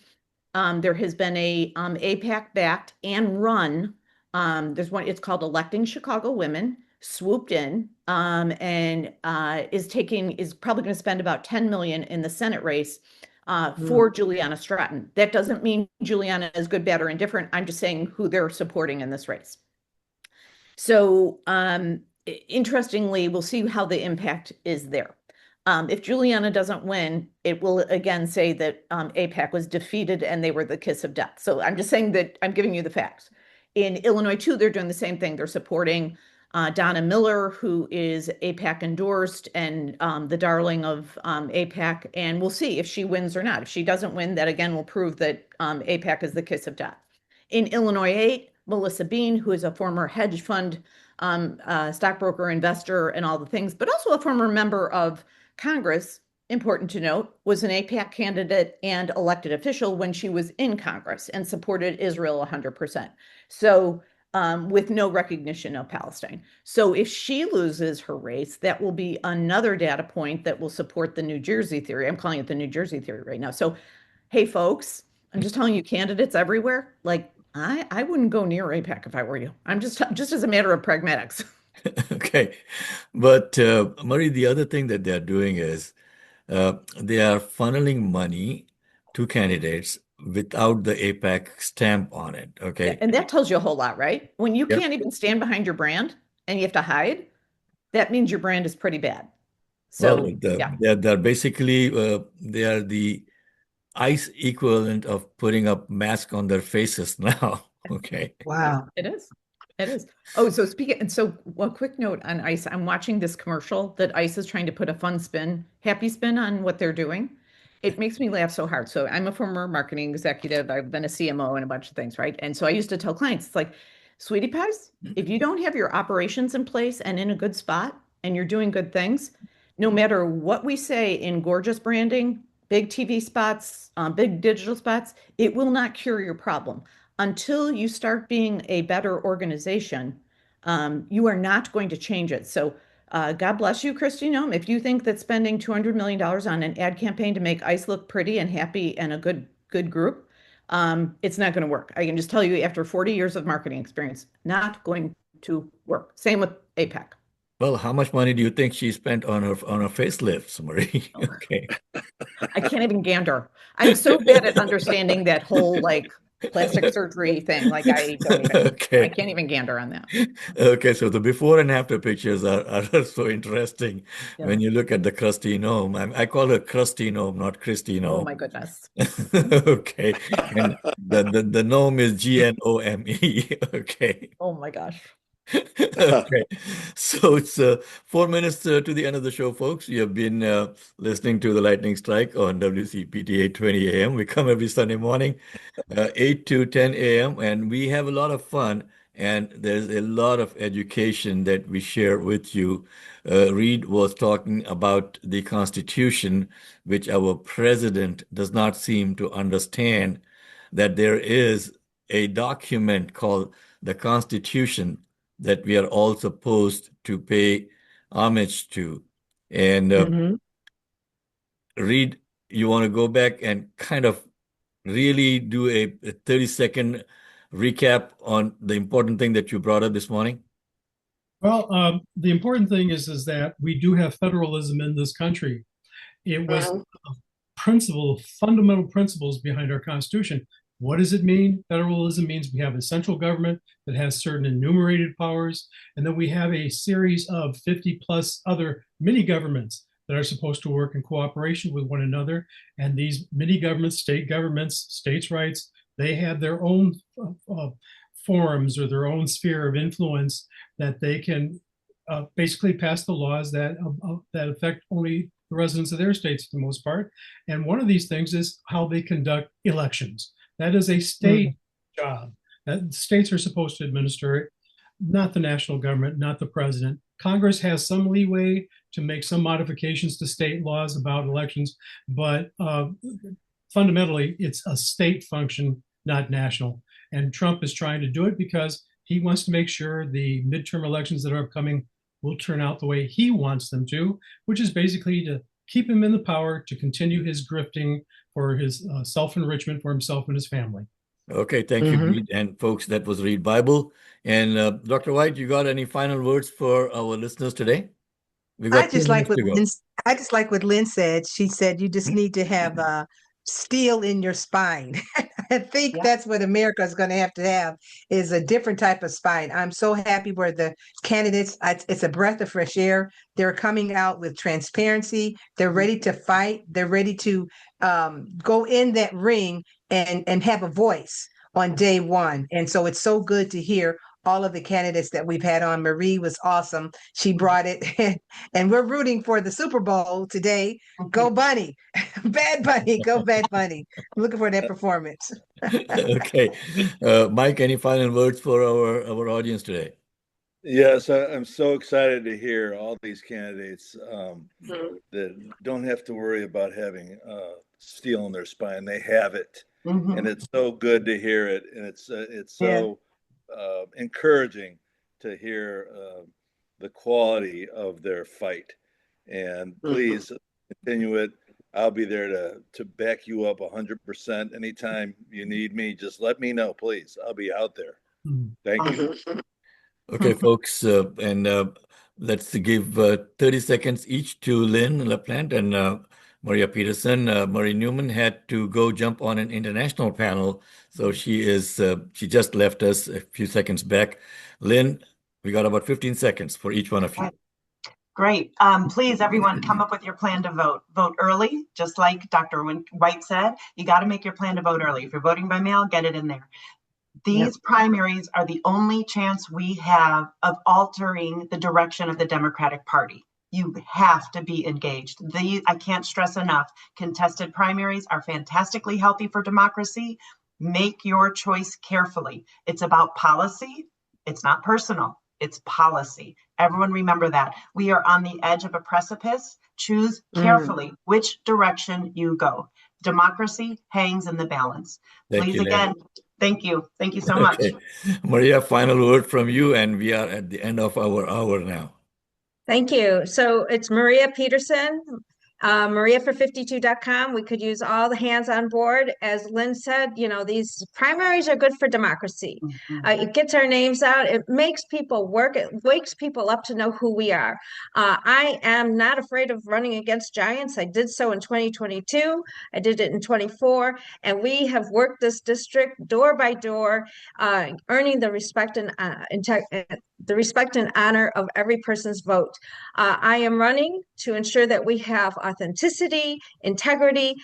there has been a APEC backed and run. There's one. It's called Electing Chicago Women. Swooped in and is probably going to spend about $10 million in the Senate race for Juliana Stratton. That doesn't mean Juliana is good, bad, or indifferent. I'm just saying who they're supporting in this race. So interestingly, we'll see how the impact is there. If Juliana doesn't win, it will again say that APEC was defeated and they were the kiss of death. So I'm just saying that I'm giving you the facts. In Illinois, too, they're doing the same thing. They're supporting Donna Miller, who is APEC endorsed and the darling of APEC. And we'll see if she wins or not. If she doesn't win, that again will prove that APEC is the kiss of death. In Illinois 8, Melissa Bean, who is a former hedge fund stockbroker, investor, and all the things, but also a former member of Congress, important to note, was an APEC candidate and elected official when she was in Congress and supported Israel 100%. So with no recognition of Palestine. So if she loses her race, that will be another data point that will support the New Jersey theory. I'm calling it the New Jersey theory right now. So, hey, folks, I'm just telling you, candidates everywhere, like I wouldn't go near APAC if I were you. I'm just as a matter of pragmatics. Okay. But Marie, the other thing that they're doing is they are funneling money to candidates without the APAC stamp on it. Okay. And that tells you a whole lot, right? When you Yep. can't even stand behind your brand and you have to hide, that means your brand is pretty bad. Well, So, yeah. they're basically they are the ICE equivalent of putting up mask on their faces now. Okay. Wow. It is. It is. Oh, so speaking, and so a quick note on ICE. I'm watching this commercial that ICE is trying to put a fun spin, happy spin on what they're doing. It makes me laugh so hard. So I'm a former marketing executive. I've been a CMO and a bunch of things, right? And so I used to tell clients, it's like, sweetie pies, if you don't have your operations in place and in a good spot and you're doing good things, no matter what we say in gorgeous branding, big TV spots, big digital spots, it will not cure your problem. Until you start being a better organization, you are not going to change it. So God bless you, Christy Nome. If you think that spending $200 million on an ad campaign to make ICE look pretty and happy and a good group, it's not going to work. I can just tell you after 40 years of marketing experience, not going to work. Same with APAC. Well, how much money do you think she spent on her facelifts, Marie? Okay. I can't even gander. I'm so bad at understanding that whole like plastic surgery thing. Like I Okay. can't even gander on that. Okay, so the before and after pictures are so interesting when Yeah. you look at the crusty gnome. I call her crusty gnome, not Christy Oh gnome. my goodness. Okay, and the gnome is GNOME. Okay. Oh my gosh. Okay, so it's 4 minutes to the end of the show, folks. You have been listening to the Lightning Strike on WCPT 820 AM. We come every Sunday morning, 8 to 10 a.m., and we have a lot of fun, and there's a lot of education that we share with you. Reed was talking about the Constitution, which our president does not seem to understand, that there is a document called the Constitution that we are all supposed to pay homage to. And Reed, you want to go back and kind of really do a 30-second recap on the important thing that you brought up this morning? Well, the important thing is that we do have federalism in this country. It was fundamental principles behind our Constitution. What does it mean? Federalism means we have a central government that has certain enumerated powers, and then we have a series of 50 plus other mini governments that are supposed to work in cooperation with one another. And these mini governments, states' rights, they have their own forums or their own sphere of influence that they can basically pass the laws that affect only the residents of their states for the most part. And one of these things is how they conduct elections. That is a state job. That states are supposed to administer it, not the national government, not the president. Congress has some leeway to make some modifications to state laws about elections, but fundamentally, it's a state function, not national. And Trump is trying to do it because he wants to make sure the midterm elections that are upcoming will turn out the way he wants them to, which is basically to keep him in the power, to continue his grifting for his self-enrichment for himself and his family. Okay, thank you, Reed. And folks, that was Reed Bible. And Dr. White, you got any final words for our listeners today? We got I just 2 like minutes what to go. I just like what Lynn said. She said you just need to have steel in your spine. I think that's what America is going to have is a different type of spine. I'm so happy where the candidates, it's a breath of fresh air. They're coming out with transparency. They're ready to fight. They're ready to go in that ring and have a voice on day one. And so it's so good to hear all of the candidates that we've had on. Marie was awesome. She brought it. And we're rooting for the Super Bowl today. Go Bunny. Bad Bunny. Go Bad Bunny. I'm looking for that performance. Okay. Mike, any final words for our audience today? Yes, I'm so excited to hear all these candidates that don't have to worry about having steel in their spine. They have it. And it's so good to hear it. And it's so encouraging to hear the quality of their fight. And please continue it. I'll be there to back you up 100%. Anytime you need me, just let me know, please. I'll be out there. Thank you. Okay, folks, and let's give 30 seconds each to Lynn LaPlante and Maria Peterson. Marie Newman had to go jump on an international panel, so she just left us a few seconds back. Lynn, we got about 15 seconds for each one of you. Great. Please, everyone, come up with your plan to vote. Vote early, just like Dr. White said. You got to make your plan to vote early. If you're voting by mail, get it in there. These primaries are the only chance we have of altering the direction of the Democratic Party. You have to be engaged. I can't stress enough, contested primaries are fantastically healthy for democracy. Make your choice carefully. It's about policy. It's not personal. It's policy. Everyone remember that. We are on the edge of a precipice. Choose carefully which direction you go. Democracy hangs in the balance. Please, again, thank you. Thank you so much. Maria, final word from you, and we are at the end of our hour now. Thank you. So it's Maria Peterson, mariafor52.com. We could use all the hands on board. As Lynn said, these primaries are good for democracy. It gets our names out. It makes people work. It wakes people up to know who we are. I am not afraid of running against giants. I did so in 2022. I did it in 24. And we have worked this district door by door, earning the respect and honor of every person's vote. I am running to ensure that we have authenticity, integrity,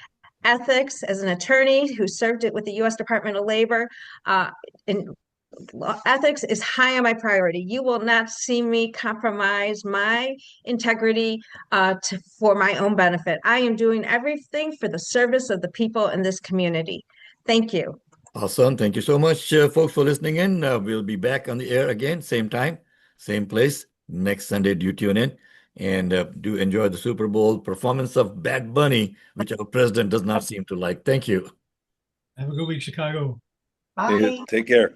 ethics. As an attorney who served it with the U.S. Department of Labor, ethics is high on my priority. You will not see me compromise my integrity for my own benefit. I am doing everything for the service of the people in this community. Thank you. Awesome. Thank you so much, folks, for listening in. We'll be back on the air again, same time, same place, next Sunday. Do tune in and do enjoy the Super Bowl performance of Bad Bunny, which our president does not seem to like. Thank you. Have a good week, Chicago. Bye. Take care.